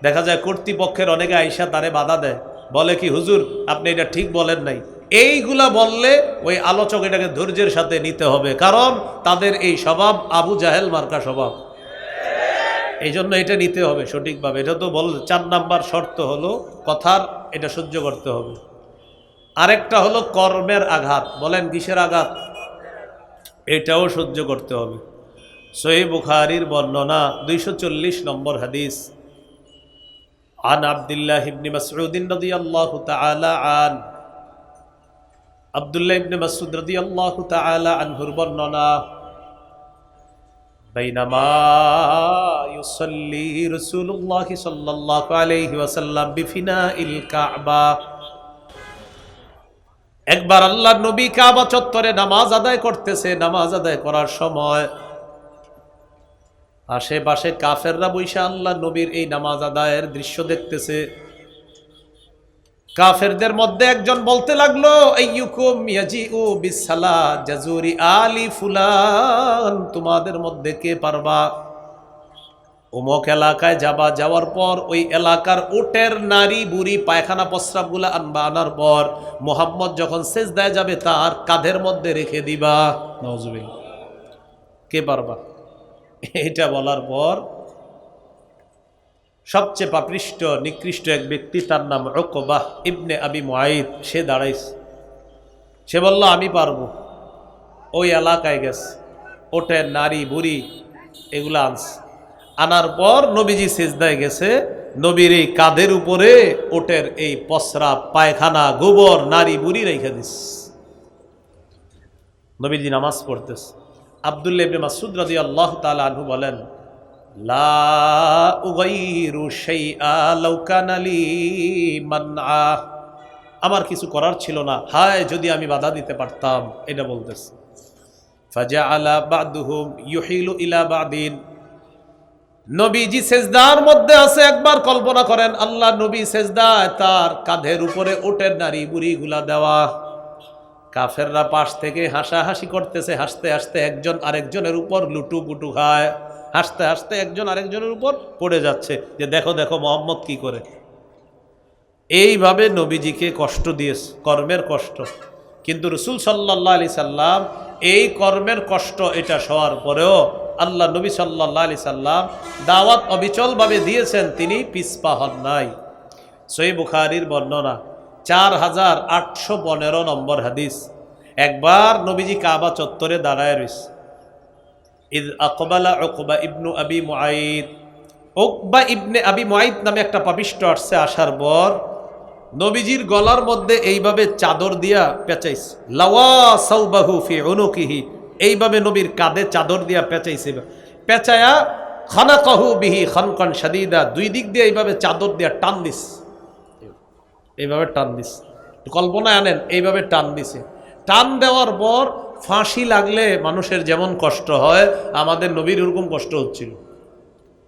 দেখা যায় কর্তৃপক্ষের অনেকে আইসা তারে বাধা দেয়, বলে কি হুজুর আপনি এটা ঠিক বলেন নাই, এইগুলা বললে ওই আলোচক এটাকে ধৈর্যের সাথে নিতে হবে, কারণ তাদের এই স্বভাব আবু জাহেল মার্কা স্বভাব। এই জন্য এটা নিতে হবে সঠিকভাবে। এটা তো বল 4 নাম্বার শর্ত হলো কথার, এটা সহ্য করতে হবে। আরেকটা হলো কর্মের আঘাত। বলেন কিসের আঘাত? এটাও সহ্য করতে হবে। সহিহ বুখারীর বর্ণনা 240 নম্বর হাদিস, আন আব্দুল্লাহ ইবনে মাসউদ রাদিয়াল্লাহু তাআলা আন, আব্দুল্লাহ ইবনে মাসউদ রাদিয়াল্লাহু তাআলা আনহুর বর্ণনা, বাইনামা ইউসাল্লি রাসূলুল্লাহ সাল্লাল্লাহু আলাইহি ওয়াসাল্লাম বিফিনাইল কাবা, একবার আল্লাহর নবী কাবা চত্বরে নামাজ আদায় করতেছে। নামাজ আদায় করার সময় আশেপাশে কাফেররা বৈশা আল্লাহ নবীর এই নামাজ আদায়ের দৃশ্য দেখতেছে। কাফেরদের মধ্যে একজন বলতে লাগলো, আইয়ুকুম ইয়াজিউ বিসসালা জাজুরি আলি ফুলান, তোমাদের মধ্যে কে পারবা অমুক এলাকায় যাবা, যাওয়ার পর ওই এলাকার উটের নারী বুড়ি পায়খানা প্রস্রাবগুলো আনবা, আনার পর মুহাম্মদ যখন সেজদায় যাবে তার কাঁধের মধ্যে রেখে দিবা। নাউজুবিল্লাহ। কে পারবা? এটা বলার পর সবচেয়ে পাপিষ্ঠ নিকৃষ্ট এক ব্যক্তি, তার নাম উকবাহ ইবনে আবি মুআইত, সে দাঁড়াইছে। সে বলল আমি পারবো। ওই এলাকায় গেছে, ওটের নারী বুড়ি এগুলো আনছে, আনার পর নবীজি সিজদায় গেছে। নবীর এই কাঁধের উপরে ওটের এই প্রস্রাব পায়খানা গোবর নারী বুড়ি রেখে দিস। নবীজি নামাজ পড়তেছে। আব্দুল্লাহ ইবনে মাসউদ রাদিয়াল্লাহু তাআলা আনহু বলেন, লা উগাইরু শাইআ লাউ কানা লি মানআ, আমার কিছু করার ছিল না, হায় যদি আমি বাধা দিতে পারতাম, এটা বলতেছে। ফাজাআলা বা'দুহুম ইউহিলু ইলা বা'দিন, নবীজি সেজদার মধ্যে আছে। একবার কল্পনা করেন আল্লাহ নবী সেজদায়, তার কাঁধের উপরে ওটের নারী বুড়িগুলা দেওয়া। কাফেররা পাশ থেকে হাসাহাসি করতেছে, হাসতে হাসতে একজন আরেকজনের উপর লুটুপুটু খায়, হাসতে হাসতে একজন আরেকজনের উপর পড়ে যাচ্ছে যে দেখো দেখো মোহাম্মদ কি করে। এইভাবে নবীজিকে কষ্ট দিয়েছে, কর্মের কষ্ট। কিন্তু রাসূল সাল্লাল্লাহু আলাইহি সাল্লাম এই কর্মের কষ্ট এটা সওয়ার পরেও আল্লাহ নবী সাল্লাল্লাহু আলাইহি সাল্লাম দাওয়াত অবিচলভাবে দিয়েছেন, তিনি পিছপা হন নাই। সহিহ বুখারীর বর্ণনা 4815 নম্বর হাদিস। একবার নবীজি কাবা চত্বরে দাঁড়ায় রয়েছে। ইদ আকবালা উকবা ইবনু আবি মুআইত, উকবা ইবনে আবি মুআইত নামে একটা পাপিষ্ঠ আসছে। আসার পর নবীজির গলার মধ্যে এইভাবে চাদর দিয়া পেঁচাইছে, লাওয়া সাউবাহু ফি উনুকিহি, এইভাবে নবীর কাঁধে চাদর দিয়া পেঁচাইছে। পেঁচায়া খানাকাহু বিহি খানকান শাদীদা, দুই দিক দিয়ে এইভাবে চাদর দিয়া টান দিস, এইভাবে টান দিস। কল্পনায় আনেন, এইভাবে টান দিছে। টান দেওয়ার পর ফাঁসি লাগলে মানুষের যেমন কষ্ট হয়, আমাদের নবীর ওরকম কষ্ট হচ্ছিল।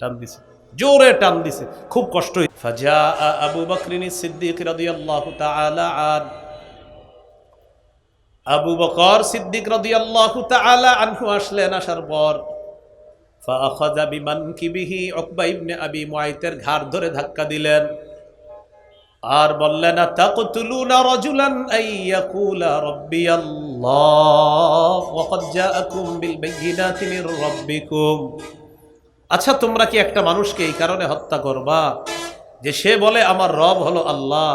টান দিছে, জোরে টান দিছে, খুব কষ্ট। ফাজা আবু বকরিন সিদ্দিক রাদিয়াল্লাহু তাআলা আন, আবু বকর সিদ্দিক রাদিয়াল্লাহু তাআলা আনহু আসলেন। আসার পর ফাআখাযা বিমানকিবিহি, উকবা ইবনে আবি মুআইতের ঘাড় ধরে ধাক্কা দিলেন আর বললেন, আতাকতুলুনা রাজুলান আইয়াকুলা রাব্বিয়াল্লাহ ওয়া ক্বাদ জাআকুম বিল বায়িনাতি মির রাব্বিকুম। আচ্ছা তোমরা কি একটা মানুষকে এই কারণে হত্যা করবা যে সে বলে আমার রব হলো আল্লাহ,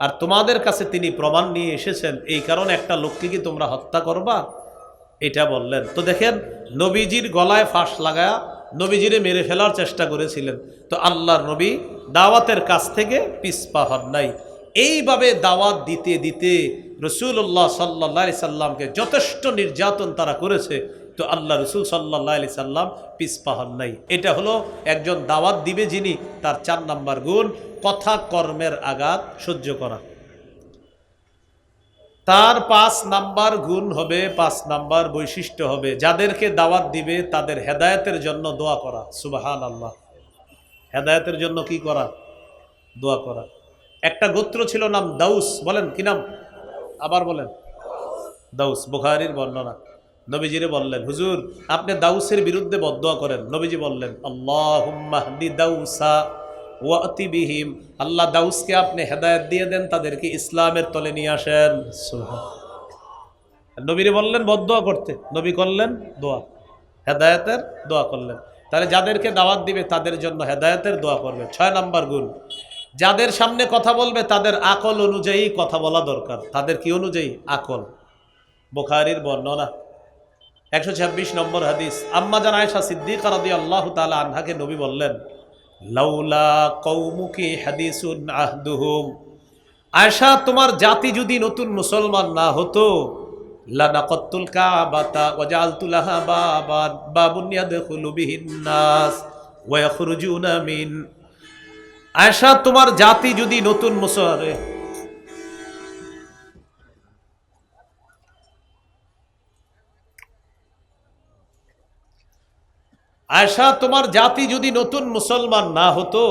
আর তোমাদের কাছে তিনি প্রমাণ নিয়ে এসেছেন, এই কারণে একটা লোককে কি তোমরা হত্যা করবা? এটা বললেন। তো দেখেন নবীজির গলায় ফাঁস লাগায়া নবীজিরে মেরে ফেলার চেষ্টা করেছিলেন। তো আল্লাহর নবী দাওয়াতের কাছ থেকে পিছপা হন নাই। এইভাবে দাওয়াত দিতে দিতে রাসূলুল্লাহ সাল্লাল্লাহু আলাইহি সাল্লামকে যথেষ্ট নির্যাতন তারা করেছে। তো আল্লাহ রাসূল সাল্লাল্লাহু আলাইহি সাল্লাম পিছপা হন নাই। এটা হলো একজন দাওয়াত দিবে যিনি, তার 4 নাম্বার গুণ কথা কর্মের আঘাত সহ্য করা। তার 5 নাম্বার গুণ হবে, 5 নাম্বার বৈশিষ্ট্য হবে, যাদেরকে দাওয়াত দিবে তাদের হেদায়েতের জন্য দোয়া করা। সুবহানাল্লাহ। হেদায়েতের জন্য কি করা? দোয়া করা। একটা গোত্র ছিল নাম দাউস, বলেন কি নাম? আবার বলেন। দাউস। বুখারীর বর্ণনা। নবীজিরে বললেন, হুজুর আপনি দাউসের বিরুদ্ধে বদদোয়া করেন। নবীজি বললেন, আল্লাহুম্মা হদি দাউসা ওয়াতি বিহিম, আল্লাহ দাউসকে আপনি হেদায়েত দিয়ে দেন, তাদেরকে ইসলামের তলে নিয়ে আসেন। নবীরে বললেন বদদোয়া করতে, নবী করলেন দোয়া, হেদায়েতের দোয়া করলেন। তাহলে যাদেরকে দাওয়াত দিবে তাদের জন্য হেদায়েতের দোয়া করবে। 6 নম্বর গুণ, যাদের সামনে কথা বলবে তাদের আকল অনুযায়ী কথা বলা দরকার। তাদের কি অনুযায়ী? আকল। বুখারীর বর্ণনা 126 নম্বর হাদিস, আম্মা জান আয়েশা সিদ্দিকা রাদিয়াল্লাহু তাআলা আনহাকে নবী বললেন, লাউলা কওমুকি হাদিসুন আহদুহুম, আয়েশা তোমার জাতি যদি নতুন মুসলমান না হতো, লানাকাতুল কাবাতা ওয়াজআলতু লাহা বাবান বাবুন ইয়াদখুলু বিহিন নাস ওয়া ইয়াখরুজুনা মিন, আয়েশা তোমার জাতি যদি নতুন মুসলমান, আয়েশা তোমার জাতি যদি নতুন মুসলমান না হতো,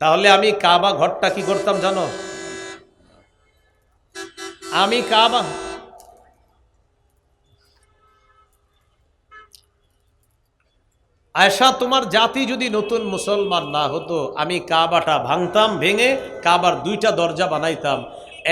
তাহলে আমি কাবা ঘরটা কি করতাম জানো? আমি কাবা, আয়েশা তোমার জাতি যদি নতুন মুসলমান না হতো, আমি কাবাটা ভাঙতাম, ভেঙে কাবার 2টা দরজা বানাইতাম।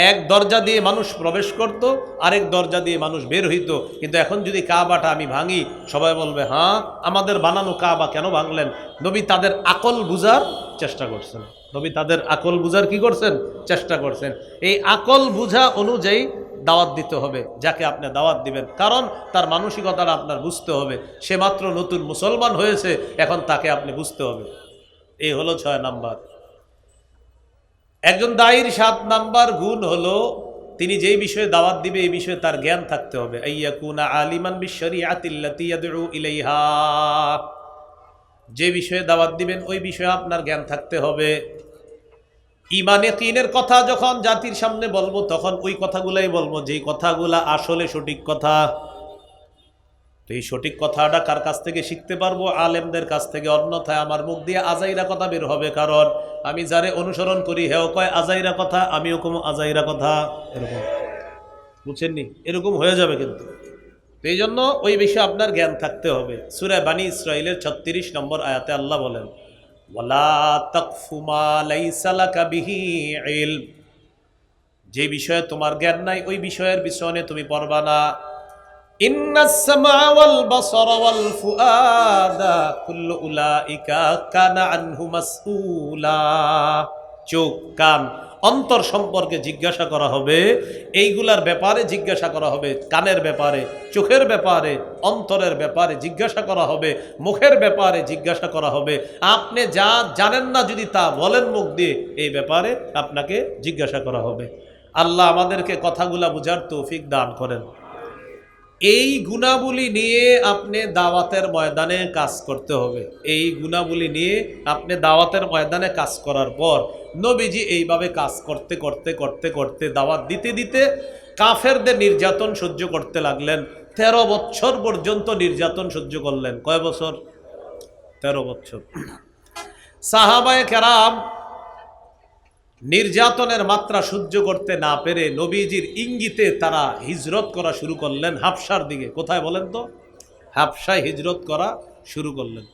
এক দরজা দিয়ে মানুষ প্রবেশ করত, আরেক দরজা দিয়ে মানুষ বের হইত। কিন্তু এখন যদি কাবাটা আমি ভাঙি, সবাই বলবে হ্যাঁ আমাদের বানানো কাবা কেন ভাঙলেন? নবী তাদের আকল বুঝার চেষ্টা করছেন। নবী তাদের আকল বুঝার কি করছেন? চেষ্টা করছেন। এই আকল বুঝা অনুযায়ী দাওয়াত দিতে হবে যাকে আপনি দাওয়াত দিবেন, কারণ তার মানসিকতাটা আপনার বুঝতে হবে। সে মাত্র নতুন মুসলমান হয়েছে, এখন তাকে আপনি বুঝতে হবে। এই হলো 6 নাম্বার। একজন দায়ীর 7 নাম্বার গুণ হলো, তিনি যেই বিষয়ে দাওয়াত দিবে এই বিষয়ে তার জ্ঞান থাকতে হবে। আইয়াকুনা আলিমান বিশরিয়াতিল্লাতী ইয়াদউ ইলাইহা, যে বিষয়ে দাওয়াত দিবেন ওই বিষয়ে আপনার জ্ঞান থাকতে হবে। ইমানে কিনের কথা যখন জাতির সামনে বলবো, তখন ওই কথাগুলাই বলবো যেই কথাগুলা আসলে সঠিক কথা। তো এই সঠিক কথাটা কার কাছ থেকে শিখতে পারবো? আলেমদের কাছ থেকে। অন্যথায় আমার মুখ দিয়ে আজাইরা কথা বের হবে, কারণ আমি যারে অনুসরণ করি হেও কয় আজাইরা কথা, আমিও কম আজাইরা কথা, এরকম। বুঝছেননি? এরকম হয়ে যাবে কিন্তু। তো এই জন্য ওই বিষয়ে আপনার জ্ঞান থাকতে হবে। সূরা বানী ইসরাঈলের 36 নম্বর আয়াতে আল্লাহ বলেন, ওয়ালা তাকফু মা লাইসা লাকা বিহি ইলম, যে বিষয়ে তোমার জ্ঞান নাই ওই বিষয়ের পিছনে তুমি পড়বা না। ইন্নাস সামা ওয়াল বাসারা ওয়াল ফুআদা কুল্লু উলাইকা কানা আনহু মাসউলা, চোখ, কান, অন্তর সম্পর্কে জিজ্ঞাসা করা হবে। এইগুলার ব্যাপারে জিজ্ঞাসা করা হবে। কানের ব্যাপারে, চোখের ব্যাপারে, অন্তরের ব্যাপারে জিজ্ঞাসা করা হবে, মুখের ব্যাপারে জিজ্ঞাসা করা হবে। আপনি যা জানেন না যদি তা বলেন মুখ দিয়ে, এই ব্যাপারে আপনাকে জিজ্ঞাসা করা হবে। আল্লাহ আমাদেরকে কথাগুলা বুঝার তৌফিক দান করেন। এই গুণাবলী নিয়ে আপনি দাওয়াতের ময়দানে কাজ করতে হবে। এই গুণাবলী নিয়ে আপনি দাওয়াতের ময়দানে কাজ করার পর, নবীজি এইভাবে কাজ করতে করতে করতে করতে দাওয়াত দিতে দিতে কাফেরদের নির্যাতন সহ্য করতে লাগলেন। 13 বছর পর্যন্ত নির্যাতন সহ্য করলেন। কয় বছর? 13 বছর। সাহাবায়ে কেরাম নির্যাতনের মাত্রা সহ্য করতে না পেরে নবীজির ইঙ্গিতে তারা হিজরত করা শুরু করলেন হাবশার দিকে। কোথায় বলেন তো? হাবশায় হিজরত করা শুরু করলেন।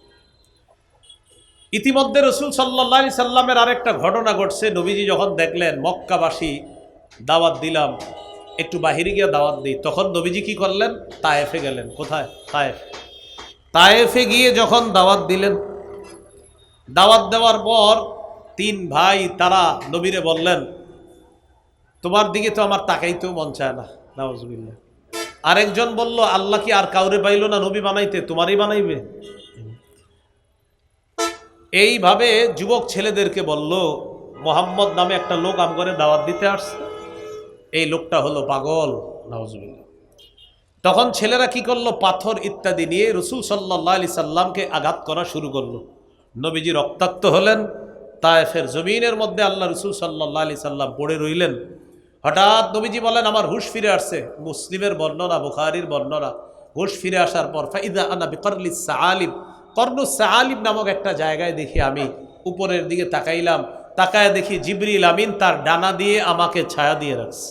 ইতিমধ্যে রাসূল সাল্লাল্লাহু আলাইহি সাল্লামের আরেকটা ঘটনা ঘটছে। নবীজি যখন দেখলেন মক্কাবাসী দাওয়াত দিলাম, একটু বাহিরে গিয়ে দাওয়াত দিই, তখন নবীজি কি করলেন? তায়েফে গেলেন। কোথায়? তায়েফ। তায়েফে গিয়ে যখন দাওয়াত দিলেন, দাওয়াত দেওয়ার পর 3 ভাই তারা নবীরে বললেন, তোমার দিকে তো আমার তাকাইতেও মন চায় না। নাউজুবিল্লাহ। আরেকজন বলল, আল্লাহ কি আর কাউরে পাইল না নবী বানাইতে, তোমারই বানাইবে? এইভাবে যুবক ছেলেদেরকে বলল, মোহাম্মদ নামে একটা লোক আম করে দাওয়াত দিতে আসছে, এই লোকটা হলো পাগল। নাউজুবিল্লাহ। তখন ছেলেরা কি করলো? পাথর ইত্যাদি নিয়ে রাসূল সাল্লাল্লাহু আলাইহি সাল্লামকে আঘাত করা শুরু করলো। নবীজি রক্তাক্ত হলেন। তায়েফের জমিনের মধ্যে আল্লাহ রাসূল সাল্লাল্লাহু আলাইহি সাল্লাম পড়ে রইলেন। হঠাৎ নবীজি বলেন, আমার হুশ ফিরে আসছে। মুসলিমের বর্ণনা, বুখারীর বর্ণনা। হুশ ফিরে আসার পর ফাইদা আনা বিকরলিস সাআলিব, কর্নুস সাআলিব নামক একটা জায়গায় দেখি আমি উপরের দিকে তাকাইলাম, তাকায় দেখি জিবরিল আমিন তার ডানা দিয়ে আমাকে ছায়া দিয়ে রাখছে।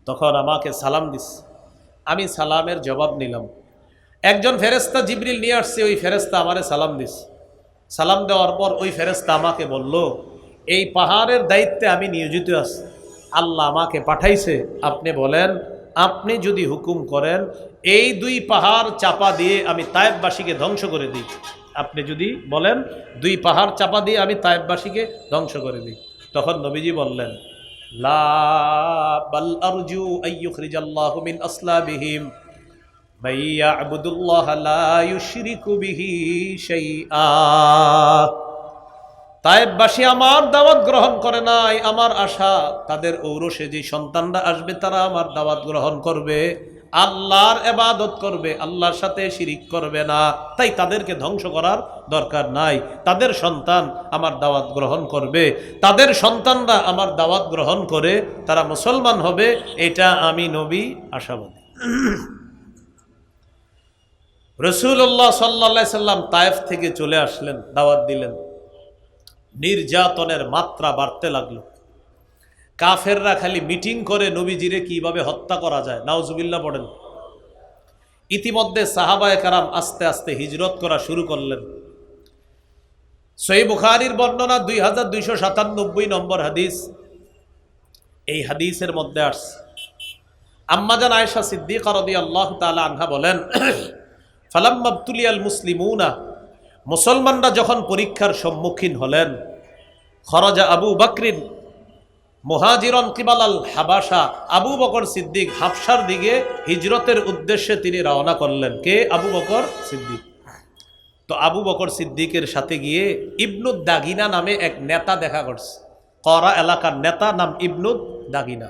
তখন আমাকে সালাম দিস, আমি সালামের জবাব নিলাম। একজন ফেরেশতা জিবরিল নিয়ে আসছে, ওই ফেরেশতা আমারে সালাম দিস। সালাম দেওয়ার পর ওই ফেরেশতা আমাকে বলল, এই পাহাড়ের দায়িত্বে আমি নিয়োজিত আছি, আল্লাহ আমাকে পাঠাইছে, আপনি বলেন আপনি যদি হুকুম করেন এই দুই পাহাড় চাপা দিয়ে আমি তায়েববাসীকে ধ্বংস করে দিই। আপনি যদি বলেন দুই পাহাড় চাপা দিয়ে আমি তায়েববাসীকে ধ্বংস করে দিই। তখন নবীজি বললেন, লা বাল আরজু আইয়ুখরিজাল্লাহু মিন আসলাবিহিম মাইয়া আবুদুল্লাহ লা ইউশরিকু বিহি শাইআ। তায়েববাসী আমার দাওয়াত গ্রহণ করে নাই, আমার আশা তাদের ঔরসে যে সন্তানরা আসবে তারা আমার দাওয়াত গ্রহণ করবে, আল্লাহর ইবাদত করবে, আল্লাহর সাথে শিরিক করবে না, তাই তাদেরকে ধ্বংস করার দরকার নাই। তাদের সন্তান আমার দাওয়াত গ্রহণ করবে, তাদের সন্তানরা আমার দাওয়াত গ্রহণ করে তারা মুসলমান হবে, এটা আমি নবী আশাবাদী। রাসূলুল্লাহ সাল্লাল্লাহু আলাইহি সাল্লাম তায়েফ থেকে চলে আসলেন, দাওয়াত দিলেন। নির্যাতনের মাত্রা বাড়তে লাগলো। কাফেররা খালি মিটিং করে নবীজিরে কিভাবে হত্যা করা যায়, নাউজুবিল্লাহ পড়েন। ইতিমধ্যে সাহাবায়ে কেরাম আস্তে আস্তে হিজরত করা শুরু করলেন। সহিহ বুখারীর বর্ণনা 2297 নম্বর হাদিস। এই হাদিসের মধ্যে আসছে, আম্মাজান আয়েশা সিদ্দিকা রাদিয়াল্লাহু তাআলা আনহা বলেন, ফালাম্মা ইবতুলিয়াল মুসলিমুনা, মুসলমানরা যখন পরীক্ষার সম্মুখীন হলেন, খরাজা আবু বকরিন মুহাজিরন কিবালাল হাবাসা, আবু বকর সিদ্দিক হাবশার দিকে হিজরতের উদ্দেশ্যে তিনি রওনা করলেন। কে? আবু বকর সিদ্দিক। তো আবু বকর সিদ্দিকের সাথে গিয়ে ইবনুদ দাগিনা নামে এক নেতা দেখা করছে, করা এলাকার নেতা, নাম ইবনুদ দাগিনা।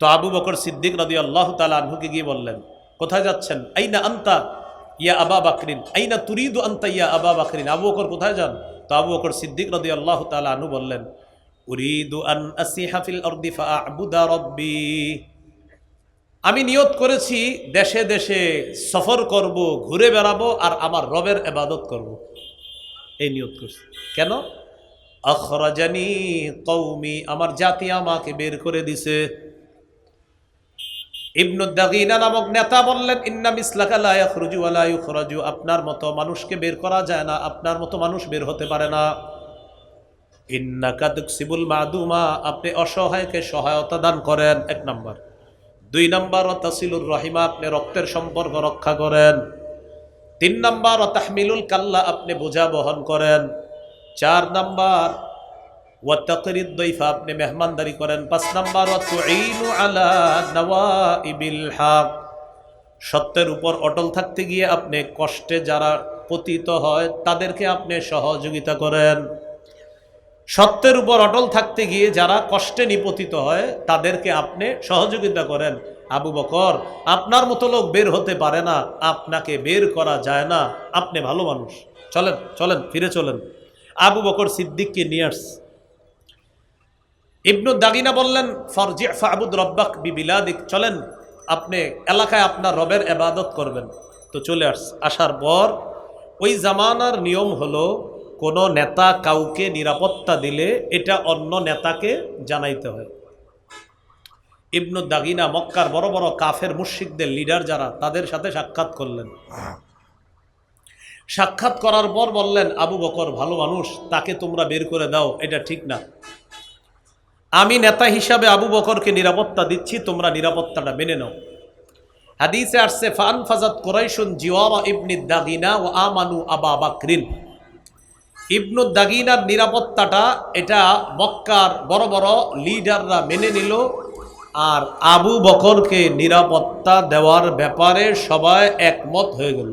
তো আবু বকর সিদ্দিক রাদিয়াল্লাহু তাআলা আনহুকে গিয়ে বললেন, কোথায় যাচ্ছেন? আইনা আনতা ইয়া আবা বকরিন, আইনা তুরিদু আনতা ইয়া আবা বকরিন। আবু বকর কোথায় যান? তো আবু বকর সিদ্দিক রাদিয়াল্লাহু তাআলা আনহু বললেন, উরিদু আন আসিহা ফিল আরদি ফাআবুদা রাব্বি, আমি নিয়ত করেছি দেশে দেশে সফর করব, ঘুরে বেড়াবো আর আমার রবের ইবাদত করব। এই নিয়ত করছি। কেন? আখরাজানি কওমি, আমার জাতি আমাকে বের করে দিছে। ইবনু দাগিনা নামক নেতা বললেন, ইন্না মিসলাকা লা ইয়াখরুজু ওয়া লা ইউখরাজু, আপনার মতো মানুষকে বের করা যায় না, আপনার মতো মানুষ বের হতে পারে না। ইন্নাকা তুকসিবুল মাদুমা, আপনি অসহায়কে সহায়তা দান করেন, এক নাম্বার। দুই নাম্বার, ওয়া তাসিলুর রহিমা, আপনি রক্তের সম্পর্ক রক্ষা করেন। তিন নাম্বার, ওয়া তাহমিলুল কাল্লা, আপনি বোঝা বহন করেন। চার নাম্বার, ওয়া তাকরিদ দাইফা, আপনি মেহমানদারি করেন। পাঁচ নাম্বার, ওয়া তুঈনু আলা নওয়াইবিল হক, সত্যের উপর অটল থাকতে গিয়ে আপনি কষ্টে যারা পতিত হয় তাদেরকে আপনি সহযোগিতা করেন। সত্যের উপর অটল থাকতে গিয়ে যারা কষ্টে নিপতিত হয় তাদেরকে আপনি সহযোগিতা করেন। আবু বকর, আপনার মতো লোক বের হতে পারে না, আপনাকে বের করা যায় না, আপনি ভালো মানুষ, চলেন চলেন, ফিরে চলেন। আবু বকর সিদ্দিককে নিয়ে আসছে। ইবনু দাগিনা বললেন, ফারজি ফাবুদ রব্বাক বিবিলাদিক, চলেন আপনি এলাকায় আপনার রবের ইবাদত করবেন। তো চলে আসছে। আসার পর ওই জামানার নিয়ম হলো, কোনো নেতা কাউকে নিরাপত্তা দিলে এটা অন্য নেতাকে জানাইতে হয়। ইবনু দাগিনা মক্কার বড় বড় কাফের মুশরিকদের লিডার যারা, তাদের সাথে সাক্ষাৎ করলেন। সাক্ষাৎ করার পর বললেন, আবু বকর ভালো মানুষ, তাকে তোমরা বের করে দাও, এটা ঠিক না। আমি নেতা হিসাবে আবু বকরকে নিরাপত্তা দিচ্ছি, তোমরা নিরাপত্তাটা মেনে নাও। হাদিসে আসছে, ফানফাজাত কুরাইশুন জিওয়ারা ইবনি দাগিনা ওয়া আমানু আবা বকরিন। ইবনু দাগিনার নিরাপত্তাটা এটা মক্কার বড় বড় লিডাররা মেনে নিল, আর আবু বকরকে নিরাপত্তা দেওয়ার ব্যাপারে সবাই একমত হয়ে গেল।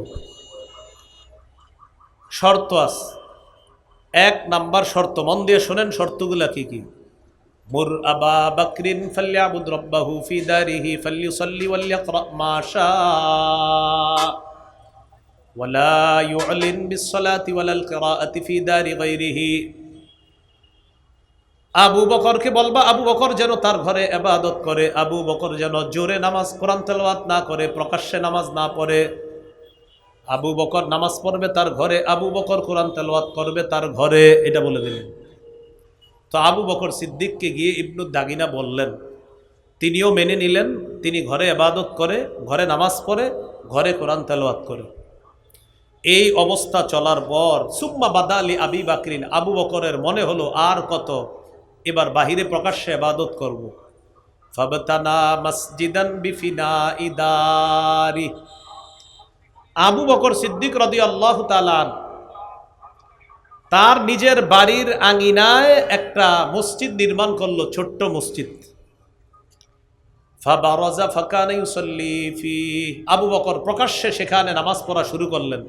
শর্ত আছে। এক নাম্বার শর্ত, মন দিয়ে শোনেন শর্তগুলা কি কি। মুর আবা বকরিন ফালইয়াবুদ রাব্বাহু ফি দারিহি ফালইউসাল্লি ওয়ালইকরা মা শাআ ওয়ালা ইউলিন বিসসালাতি ওয়ালাল কিরাআতি ফি দারি গায়রিহি। আবু বকরকে বলবা, আবু বকর যেন তার ঘরে ইবাদত করে, আবু বকর যেন জোরে নামাজ কোরআন তেলাওয়াত না করে, প্রকাশ্যে নামাজ না পড়ে। আবু বকর নামাজ পড়বে তার ঘরে, আবু বকর কোরআন তেলাওয়াত করবে তার ঘরে, এটা বলে দিলেন। তো আবু বকর সিদ্দিককে গিয়ে ইবনু দাগিনা বললেন, তিনিও মেনে নিলেন। তিনি ঘরে ইবাদত করে, ঘরে নামাজ পড়ে, ঘরে কোরআন তেলাওয়াত করে। এই অবস্থা চলার পর সুম্মা বাদা আলী আবি বাকরিন, আবু বকরের মনে হলো আর কত, এবার বাহিরে প্রকাশ্যে ইবাদত করব। ফাবতানা মসজিদান বিফিনাই দারি, আবু বকর সিদ্দিক রাদিয়াল্লাহু তাআলা তার নিজের বাড়ির আঙিনায় একটা মসজিদ নির্মাণ করলো, ছোট্ট মসজিদ। ফাবারাজা ফাকানা ইউসাল্লি ফি, আবু বকর প্রকাশ্যে সেখানে নামাজ পড়া শুরু করলেন।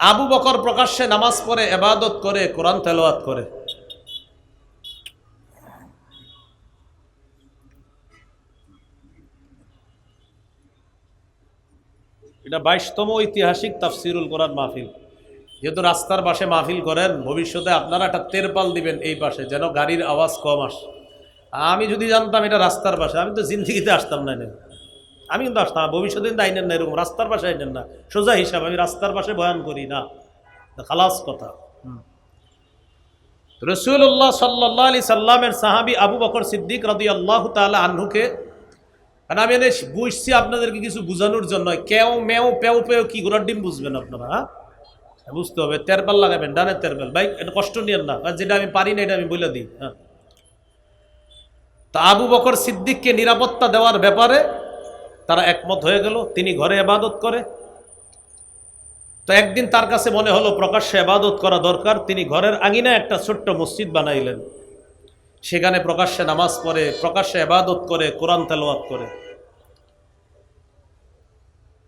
আবু বকর প্রকাশ্যে নামাজ পড়ে, ইবাদত করে, কোরআন তেলাওয়াত করে। এটা 22তম ঐতিহাসিক তাফসিরুল কোরআন মাহফিল। যেহেতু রাস্তার পাশে মাহফিল করেন, ভবিষ্যতে আপনারা একটা তেরপাল দিবেন এই পাশে, যেন গাড়ির আওয়াজ কম আসে। আমি যদি জানতাম এটা রাস্তার পাশে, আমি তো জিন্দিগিতে আসতাম না। আমি কিন্তু আসতাম, ভবিষ্যতে কিন্তু আইনেন না এরকম, রাস্তার পাশে আইনেন না। সোজা হিসাব, আমি রাস্তার পাশে বয়ান করি না, খালাস কথা। রাসূলুল্লাহ সাল্লাল্লাহু আলাইহি সাল্লামের সাহাবী আবু বকর সিদ্দিক রাদিয়াল্লাহু তাআলা আনহুকে, কারণ আমি এনে বুঝছি আপনাদেরকে কিছু বোঝানোর জন্য। কেউ মেও পেও পেও কি ঘোড়ার ডিম বুঝবেন আপনারা, হ্যাঁ বুঝতে হবে। তেরপাল লাগাবেন, ডানের তেরপাল, ভাই এটা কষ্ট নিয়েন না, যেটা আমি পারি না এটা আমি বলে দিই। হ্যাঁ, তা আবু বকর সিদ্দিককে নিরাপত্তা দেওয়ার ব্যাপারে তারা একমত হয়ে গেল। তিনি ঘরে ইবাদত করে। তো একদিন তার কাছে মনে হলো প্রকাশ্যে ইবাদত করা দরকার। তিনি ঘরের আঙিনায় একটা ছোট্ট মসজিদ বানাইলেন, সেখানে প্রকাশ্যে নামাজ পড়ে, প্রকাশ্যে ইবাদত করে, কোরআন তেলাওয়াত করে।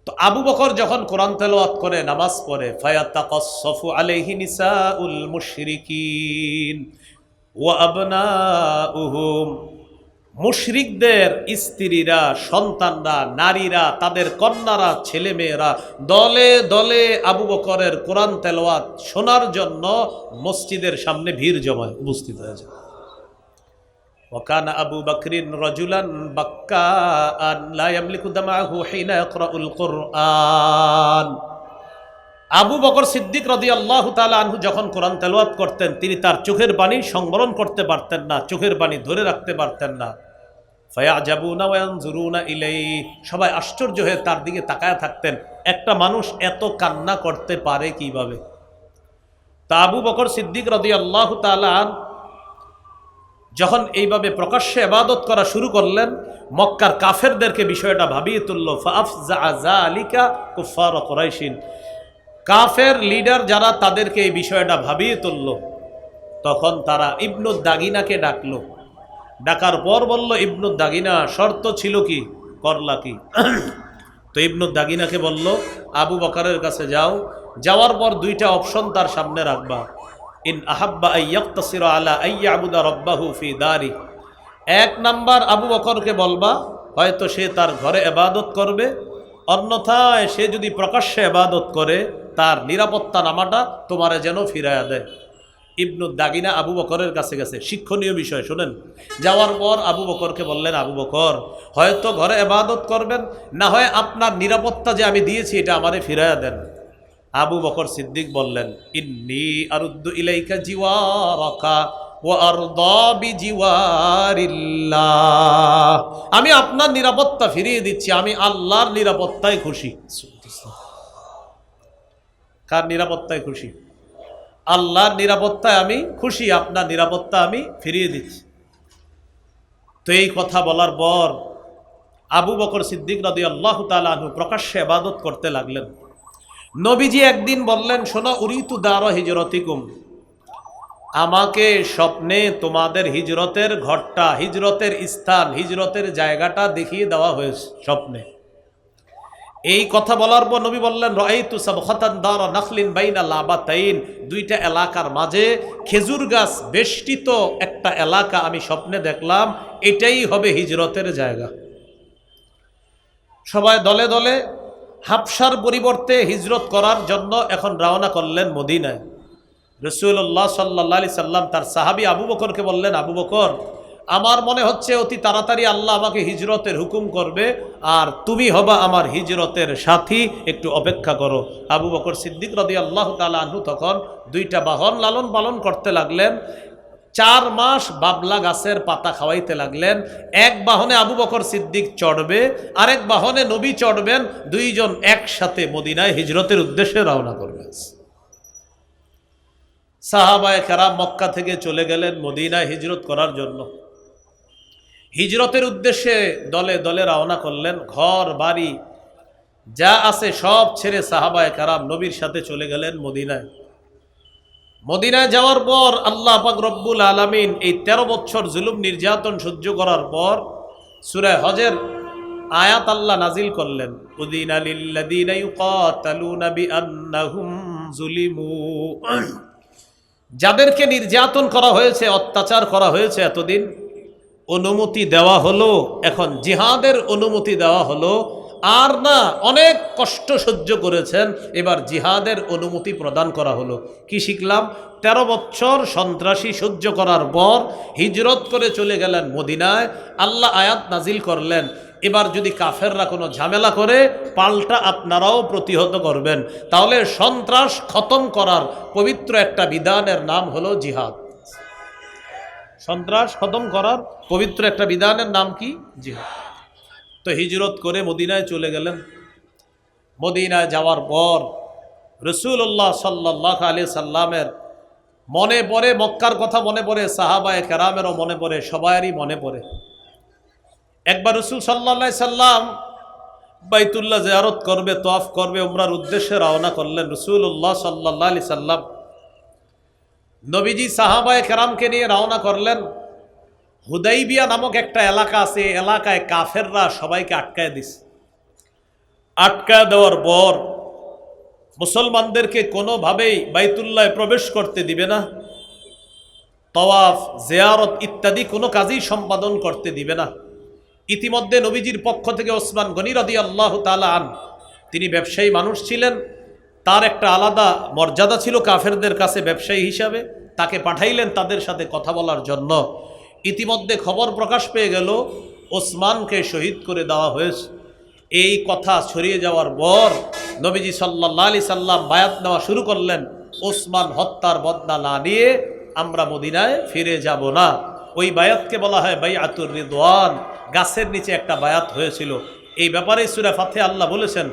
তো আবু বকর যখন কোরআন তেলাওয়াত করে, নামাজ পড়ে, ফায়াতাকাসসাফু আলাইহি নিসাউল মুশরিকিন ওয়া আবনাউহুম, মুশরিকদের স্ত্রীরা, সন্তানরা, নারীরা, তাদের কন্যারা, ছেলেমেয়েরা দলে দলে আবু বকরের কোরআন তেলাওয়াত শোনার জন্য মসজিদের সামনে ভিড় জমায়, উপস্থিত হয়ে যায়। ওয়াকানা আবু বকরিন রাজুলান বাক্কাআন লা ইয়ামলিকু দামাহু হিনা ইয়াকরাউল কুরআন। আবু বকর সিদ্দিক রাদিয়াল্লাহু তাআলা আনহু যখন কোরআন তেলাওয়াত করতেন, তিনি তার চোখের পানি সংবরণ করতে পারতেন না, চোখের পানি ধরে রাখতে পারতেন না। ফায়াজাবুনা ওয়া ইয়ানজুরুনা ইলাইহি, সবাই আশ্চর্য হয়ে তার দিকে তাকায় থাকতেন, একটা মানুষ এত কান্না করতে পারে কিভাবে। তা আবু বকর সিদ্দিক রাদিয়াল্লাহু তাআলা যখন এইভাবে প্রকাশ্যে ইবাদত করা শুরু করলেন, মক্কার কাফেরদেরকে বিষয়টা ভাবিয়ে তুলল। ফাআফজা যালিকা কুফার কুরাইশিন, কাফের লিডার যারা, তাদেরকে এই বিষয়টা ভাবিয়ে তুলল। তখন তারা ইবনু দাগিনাকে ডাকলো। ডাকার পর বলল, ইবনু দাগিনা, শর্ত ছিল কি, করলা কি? তো ইবনু দাগিনাকে বলল, আবু বকরের কাছে যাও, যাওয়ার পর দুইটা অপশন তার সামনে রাখবা। ইন আহাব্বা আইয়াক্তাসিরা আলা আইয়াবুদা রাব্বাহু ফি দারি, এক নাম্বার আবু বকরকে বলবা হয়তো সে তার ঘরে ইবাদত করবে, অন্যথায় সে যদি প্রকাশ্যে ইবাদত করে তার নিরাপত্তা নামাটা তোমারে যেন ফিরাইয়া দেয়। ইবনু দাগিনা আবু বকরের কাছে গেছে, শিক্ষণীয় বিষয় শুনেন। যাওয়ার পর আবু বকরকে বললেন, আবু বকর হয়তো ঘরে ইবাদত করবেন, না হয় আপনার নিরাপত্তা যে আমি দিয়েছি এটা আমারে ফিরাইয়া দেন। আবু বকর সিদ্দিক বললেন, ইন্নী আরুদ্দু ইলাইকা জিওয়ারাকা ওয়া আরদা বিজিওয়ারিল্লাহ, আমি আপনার নিরাপত্তা ফিরিয়ে দিচ্ছি, আমি আল্লাহর নিরাপত্তায় খুশি। কার নিরাপত্তায় খুশি? আল্লাহর নিরাপত্তায় আমি খুশি, আপনার নিরাপত্তা আমি ফিরিয়ে দিচ্ছি। তো এই কথা বলার পর আবু বকর সিদ্দিক রাদিয়াল্লাহু তাআলা আনহু প্রকাশ্যে ইবাদত করতে লাগলেন। নবীজি একদিন বললেন, শোনো, উরিতু দার হিজরতিকুম, আমাকে স্বপ্নে তোমাদের হিজরতের ঘরটা, হিজরতের স্থান, হিজরতের জায়গাটা দেখিয়ে দেওয়া হয়েছে স্বপ্নে। এই কথা বলার পর নবী বললেন, রাআইতু সাবখাতান দারা নাখলিন বাইনা লাবাতাইন, দুইটা এলাকার মাঝে খেজুর গাছ বেষ্টিত একটা এলাকা আমি স্বপ্নে দেখলাম, এটাই হবে হিজরতের জায়গা। সবাই দলে দলে হাবশার পরিবর্তে হিজরত করার জন্য এখন রওনা করলেন মদিনায়। রাসূলুল্লাহ সাল্লাল্লাহু আলাইহি সাল্লাম তার সাহাবী আবু বকরকে বললেন, আবু বকর, আমার মনে হচ্ছে অতি তাড়াতাড়ি আল্লাহ আমাকে হিজরতের হুকুম করবে, আর তুমি হবা আমার হিজরতের সাথী, একটু অপেক্ষা করো। আবু বকর সিদ্দিক রাদিয়াল্লাহু তাআলা আনহু তখন দুইটা বাহন লালন পালন করতে লাগলেন। 4 মাস বাবলা গাছের পাতা খাওয়াইতে লাগলেন। এক বাহনে আবু বকর সিদ্দিক চড়বে, আরেক বাহনে নবী চড়বেন, দুইজন একসাথে মদিনায় হিজরতের উদ্দেশ্যে রওনা করবেন। সাহাবায়ে কেরাম মক্কা থেকে চলে গেলেন মদিনায় হিজরত করার জন্য। হিজরতের উদ্দেশ্যে দলে দলে রওনা করলেন। ঘর বাড়ি যা আছে সব ছেড়ে সাহাবায়ে কেরাম নবীর সাথে চলে গেলেন মদিনায়। মদিনায় যাওয়ার পর আল্লাহ পাক রব্বুল আলামিন এই 13 বছর জুলুম নির্যাতন সহ্য করার পর সূরা হজের আয়াত আল্লাহ নাজিল করলেন, উযিনা লিল্লাযীনা ইউকাতালুনা বিআন্নাহুম যুলিমু। যাদেরকে নির্যাতন করা হয়েছে, অত্যাচার করা হয়েছে এতদিন, অনুমতি দেওয়া হলো, এখন জিহাদের অনুমতি দেওয়া হলো। আর না, অনেক কষ্ট সহ্য করেছেন, এবার জিহাদের অনুমতি প্রদান করা হলো। কি শিখলাম? 13 বছর সন্ত্রাসী সহ্য করার পর হিজরত করে চলে গেলেন মদিনায়। আল্লাহ আয়াত নাজিল করলেন, এবার যদি কাফেররা কোনো ঝামেলা করে পাল্টা আপনারাও প্রতিহত করবেন। তাহলে সন্ত্রাস খতম করার পবিত্র একটা বিধানের নাম হলো জিহাদ। সন্ত্রাস খতম করার পবিত্র একটা বিধানের নাম কি? জিহাদ। তো হিজরত করে মদিনায় চলে গেলেন। মদিনায় যাওয়ার পর রাসূলুল্লাহ সাল্লাল্লাহু আলাইহি সাল্লামের মনে পড়ে, মক্কার কথা মনে পড়ে, সাহাবায়ে কেরামেরও মনে পড়ে, সবারই মনে পড়ে। একবার রাসূল সাল্লাল্লাহু আলাইহি সাল্লাম বাইতুল্লাহ জিয়ারত করবে, তওয়াফ করবে, উমরার উদ্দেশ্যে রওনা করলেন। রাসূলুল্লাহ সাল্লাল্লাহু আলাইহি সাল্লাম নবীজি সাহাবায়ে কেরামকে নিয়ে রওনা করলেন। হুদাইবিয়া নামক একটা এলাকা আছে, এলাকায় কাফেররা সবাইকে আটকায় দিছে। আটকায় দেওয়ার পর মুসলমানদেরকে কোনোভাবেই বাইতুল্লাহ প্রবেশ করতে দিবে না, তওয়াফ জিয়ারত ইত্যাদি কোনো কাজই সম্পাদন করতে দিবে না। ইতিমধ্যে নবীজির পক্ষ থেকে ওসমান গনি রাদিয়াল্লাহু তাআলা আনহু, তিনি ব্যবসায়ী মানুষ ছিলেন, তার একটা আলাদা মর্যাদা ছিল কাফেরদের কাছে ব্যবসায়ী হিসাবে, তাকে পাঠাইলেন তাদের সাথে কথা বলার জন্য। ইতিমধ্যে খবর প্রকাশ পেয়ে গেল ওসমানকে শহীদ করে দেওয়া হয়েছে। এই কথা ছড়িয়ে যাওয়ার পর নবীজি সাল্লাল্লাহু আলাইহি সাল্লাম বায়াত নেওয়া শুরু করলেন, ওসমান হত্যার বদলা না নিয়ে আমরা মদিনায় ফিরে যাব না। ওই বায়াতকে বলা হয় বাইআতুর রিদওয়ান। গাছের নিচে একটা বায়াত হয়েছিল। এই ব্যাপারে সূরা ফাতিহা আল্লাহ বলেছেন,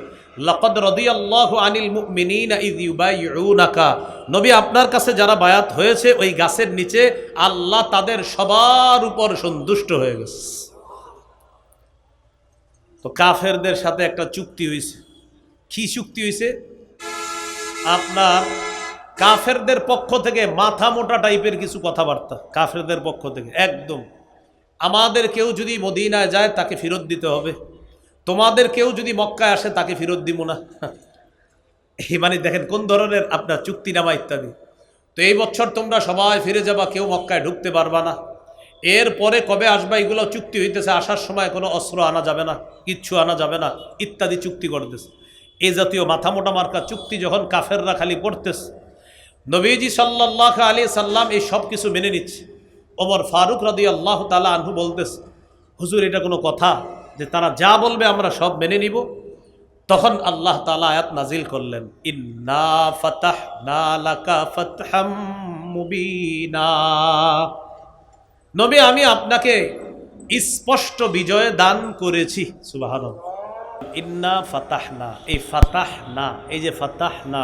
লাকাদ রাদিয়াল্লাহু আনিল মুমিনিনা ইয ইউবাইউনাকা। নবী, আপনার কাছে যারা বায়াত হয়েছে ওই গাছের নিচে, আল্লাহ তাদের সবার উপর সন্তুষ্ট হয়ে গেছে। তো কাফেরদের সাথে একটা চুক্তি হয়েছে। কি চুক্তি হয়েছে? আপনার কাফেরদের পক্ষ থেকে মাথা মোটা টাইপের কিছু কথাবার্তা, কাফেরদের পক্ষ থেকে একদম, আমাদের কেউ যদি মদিনায় যায় তাকে ফেরত দিতে হবে, তোমাদের কেউ যদি মক্কায় আসে তাকে ফেরত দিব না। এই মানে দেখেন কোন ধরনের আপনার চুক্তিনামা ইত্যাদি। তো এই বছর তোমরা সবাই ফিরে যাবা, কেউ মক্কায় ঢুকতে পারবা না, এরপরে কবে আসবা এগুলো চুক্তি হইতেছে, আসার সময় কোনো অস্ত্র আনা যাবে না, কিচ্ছু আনা যাবে না ইত্যাদি চুক্তি করতেছে। এই জাতীয় মাথা মোটা মার্কা চুক্তি যখন কাফেররা খালি করতেছে, নবীজি সাল্লাল্লাহু আলাইহি সাল্লাম এই সব কিছু মেনে নিচ্ছে। ওমর ফারুক রাদিয়াল্লাহু তাআলা আনহু বলতেছে, হুজুর এটা কোনো কথা যে তারা যা বলবে আমরা সব মেনে নিব? তখন আল্লাহ তাআলা আয়াত নাজিল করলেন, ইন্না ফাতাহনা লাকা ফাতহাম মুবিনা। নবী, আমি আপনাকে স্পষ্ট বিজয় দান করেছি। সুবহানাল্লাহ। ইন্না ফাতাহনা, এই ফাতাহনা, এই যে ফাতাহনা,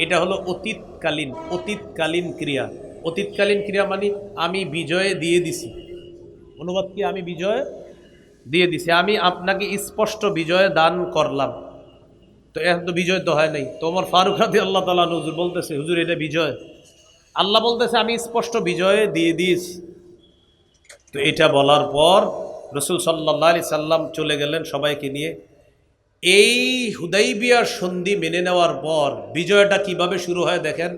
এটা হলো অতীতকালীন ক্রিয়া। অতীতকালীন ক্রিয়া মানে আমি বিজয় দিয়ে দিছি। অনুবাদ কি? আমি বিজয় দিয়ে দিছি, আমি আপনাকে স্পষ্ট বিজয় দান করলাম। তো এখন তো বিজয় তো হয় নাই। তো ওমর ফারুক রাদিয়াল্লাহু তাআলা হুজুর বলতেছে, হুজুর এটা বিজয়? আল্লাহ বলতেছে আমি স্পষ্ট বিজয় দিয়ে দিয়েছি। তো এটা বলার পর রাসূল সাল্লাল্লাহু আলাইহি সাল্লাম চলে গেলেন সবাইকে নিয়ে। এই হুদাইবিয়ার সন্ধি মেনে নেওয়ার পর বিজয়টা কিভাবে শুরু হয় দেখেন।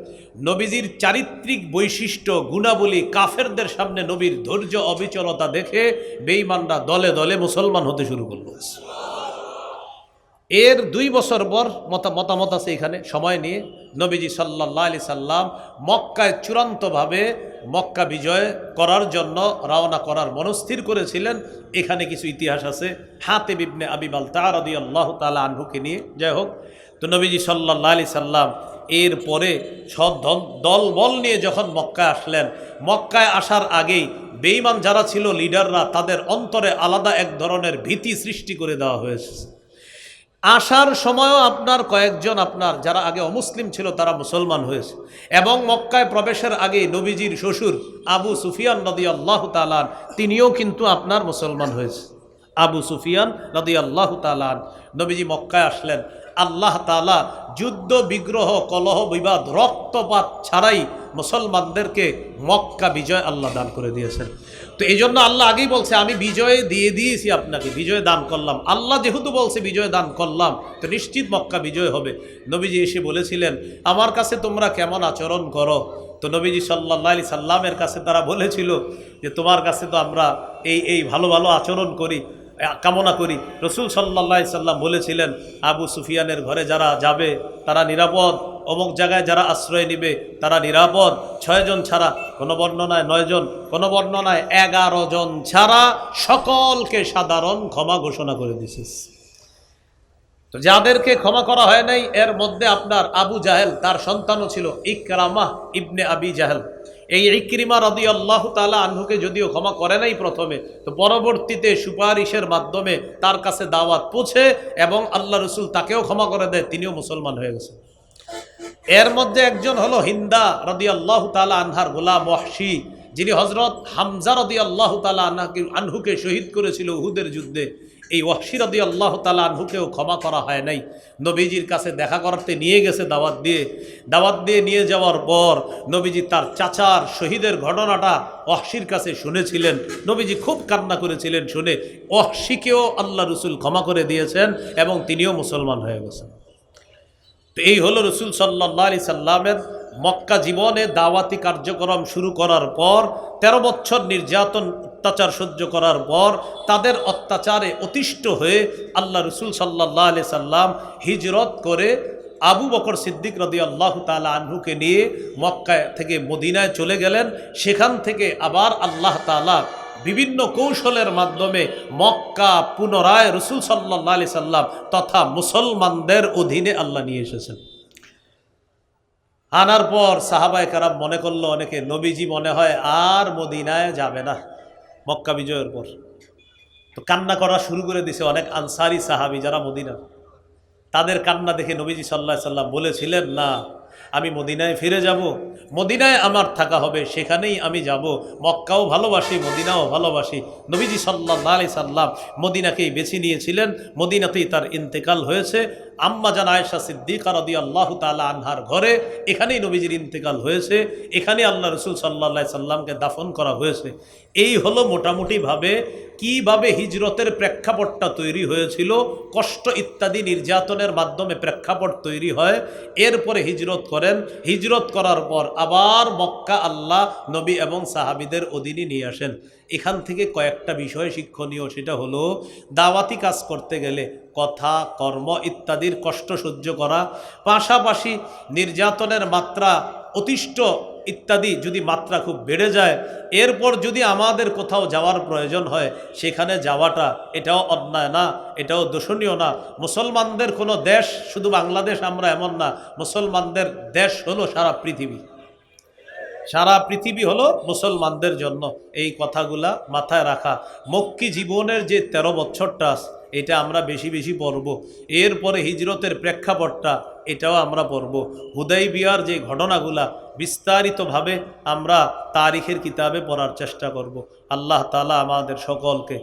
নবীজির চারিত্রিক বৈশিষ্ট্য গুণাবলী কাফেরদের সামনে নবীর ধৈর্য অবিচলতা দেখে বেঈমানরা দলে দলে মুসলমান হতে শুরু করলো। এর 2 বছর পর মতামত আছে এখানে, সময় নিয়ে নবীজি সাল্লাল্লাহু আলাইহি সাল্লাম মক্কায় চূড়ান্তভাবে মক্কা বিজয় করার জন্য রওনা করার মনস্থির করেছিলেন। এখানে কিছু ইতিহাস আছে হাতিব ইবনে আবি বালতাআ রাদিয়াল্লাহু তাআলা আনহুকে নিয়ে। যাই হোক, তো নবীজি সাল্লাল্লাহু আলাইহি সাল্লাম এরপরে সব দল বল নিয়ে যখন মক্কায় আসলেন, মক্কায় আসার আগেই বেঈমান যারা ছিল লিডাররা, তাদের অন্তরে আলাদা এক ধরনের ভীতি সৃষ্টি করে দেওয়া হয়েছে। আসার সময়ও আপনার কয়েকজন আপনার যারা আগে অমুসলিম ছিল তারা মুসলমান হয়েছে, এবং মক্কায় প্রবেশের আগে নবীজির শ্বশুর আবু সুফিয়ান রাদিয়াল্লাহু তাআলা তিনিও কিন্তু আপনার মুসলমান হয়েছে। আবু সুফিয়ান রাদিয়াল্লাহু তাআলা নবীজি মক্কায় আসলেন, আল্লাহ তাআলা যুদ্ধ বিগ্রহ কলহ বিবাদ রক্তপাত ছাড়াই মুসলমানদেরকে মক্কা বিজয় আল্লাহ দান করে দিয়েছেন। তো এই জন্য আল্লাহ আগেই বলছে আমি বিজয় দিয়ে দিয়েছি, আপনাকে বিজয় দান করলাম। আল্লাহ যেহেতু বলছে বিজয় দান করলাম, তো নিশ্চিত মক্কা বিজয় হবে। নবীজি এসে বলেছিলেন আমার কাছে তোমরা কেমন আচরণ করো? তো নবীজি সাল্লাল্লাহু আলাইহি সাল্লামের কাছে তারা বলেছিল যে তোমার কাছে তো আমরা এই ভালো ভালো আচরণ করি, কামনা করি। রসুল সাল্লাল্লাহু আলাইহি সাল্লাম বলেছিলেন আবু সুফিয়ানের ঘরে যারা যাবে তারা নিরাপদ, অমুক জায়গায় যারা আশ্রয় নিবে তারা নিরাপদ। 6 জন ছাড়া, কোনো বর্ণনায় 9 জন, কোনো বর্ণনায় 11 জন ছাড়া সকলকে সাধারণ ক্ষমা ঘোষণা করে দিয়েছিস। তো যাদেরকে ক্ষমা করা হয় নাই এর মধ্যে আপনার আবু জাহেল, তার সন্তানও ছিল ইকরামা ইবনে আবি জাহেল। এই ইকরিমা রাদিয়াল্লাহু তাআলা আনহুকে যদিও ক্ষমা করে নাই প্রথমে, তো পরবর্তীতে সুপারিশের মাধ্যমে তার কাছে দাওয়াত পৌঁছে এবং আল্লাহ রসুল তাকেও ক্ষমা করে দেয়, তিনিও মুসলমান হয়ে গেছেন। এর মধ্যে একজন হলো হিন্দা রাদিয়াল্লাহু তাআলা আনহার গোলাম ওয়াহশী, যিনি হযরত হামজা রাদিয়াল্লাহু তাআলা আনহুকে শহীদ করেছিল উহুদের যুদ্ধে। এই ওয়াহশী রাদিয়াল্লাহু তাআলা আনহুকেও ক্ষমা করা হয় নাই। নবীজির কাছে দেখা করতে নিয়ে গেছে দাওয়াত দিয়ে নিয়ে যাওয়ার পর নবীজি তার চাচার শহীদের ঘটনাটা ওয়াহশীর কাছে শুনেছিলেন। নবীজি খুব কান্না করেছিলেন শুনে। ওয়াহশীকেও আল্লাহ রসুল ক্ষমা করে দিয়েছেন এবং তিনিও মুসলমান হয়ে গেছেন। তো এই হলো রসুল সাল্লাল্লাহু আলাইহি সাল্লামের মক্কা জীবনে দাওয়াতি কার্যক্রম শুরু করার পর 13 বছর নির্যাতন অত্যাচার সহ্য করার পর তাদের অত্যাচারে অতিষ্ঠ হয়ে আল্লাহ রসুল সাল্লাল্লাহু আলাইহি সাল্লাম হিজরত করে আবু বকর সিদ্দিক রাদিয়াল্লাহু তাআলা আনহুকে নিয়ে মক্কা থেকে মদিনায় চলে গেলেন। সেখান থেকে আবার আল্লাহ তাআলা বিভিন্ন কৌশলের মাধ্যমে মক্কা পুনরায় রসুল সাল্লাল্লাহু আলাইহি সাল্লাম তথা মুসলমানদের অধীনে আল্লাহ নিয়ে এসেছেন। আনার পর সাহাবায়ে কেরাম মনে করলো অনেকে, নবীজি মনে হয় আর মদিনায় যাবে না মক্কা বিজয়ের পর। তো কান্না করা শুরু করে দিছে অনেক আনসারি সাহাবী যারা মদিনা, তাদের কান্না দেখে নবীজি সাল্লাল্লাহু আলাইহি সাল্লাম বলেছিলেন না, আমি মদিনায় ফিরে যাব, মদিনায় আমার থাকা হবে, সেখানেই আমি যাব। মক্কাও ভালোবাসি, মদিনাও ভালোবাসি। নবীজি সাল্লাল্লাহু আলাইহি সাল্লাম মদিনাকেই বেছে নিয়েছিলেন, মদিনাতেই তার ইন্তেকাল হয়েছে। আম্মা জান আয়েশা সিদ্দিকা রাদিয়াল্লাহু তাআলা আনহার ঘরে, এখানেই নবীজির ইন্তেকাল হয়েছে, এখানে আল্লাহ রসুল সাল্লাল্লাহু আলাইহি সাল্লামকে দাফন করা হয়েছে। এই হলো মোটামুটিভাবে কিভাবে হিজরতের প্রেক্ষাপটটা তৈরি হয়েছিল, কষ্ট ইত্যাদি নির্যাতনের মাধ্যমে প্রেক্ষাপট তৈরি হয়। এরপরে হিজরত করেন, হিজরত করার পর আবার মক্কা আল্লাহ নবী এবং সাহাবীদের অধীনে নিয়ে আসেন। এখান থেকে কয়েকটা বিষয় শিক্ষণীয়, সেটা হলো দাওয়াতি কাজ করতে গেলে কথা কর্ম ইত্যাদির কষ্ট সহ্য করা, পাশাপাশি নির্যাতনের মাত্রা অতিষ্ঠ ইত্যাদি যদি মাত্রা খুব বেড়ে যায়, এরপর যদি আমাদের কোথাও যাওয়ার প্রয়োজন হয় সেখানে যাওয়াটা এটাও অন্যায় না, এটাও দোষণীয় না। মুসলমানদের কোনো দেশ শুধু বাংলাদেশ আমরা এমন না, মুসলমানদের দেশ হলো সারা পৃথিবী, সারা পৃথিবী হলো মুসলমানদের জন্য। এই কথাগুলা মাথায় রাখা। মক্কি জীবনের যে 13 বছরটা এটা আমরা বেশি বেশি পড়ব। এরপরে হিজরতের প্রেক্ষাপটটা এটাও আমরা পড়ব। হুদাইবিয়ার যে ঘটনাগুলা বিস্তারিতভাবে আমরা তারিখের কিতাবে পড়ার চেষ্টা করব। আল্লাহ তাআলা আমাদের সকলকে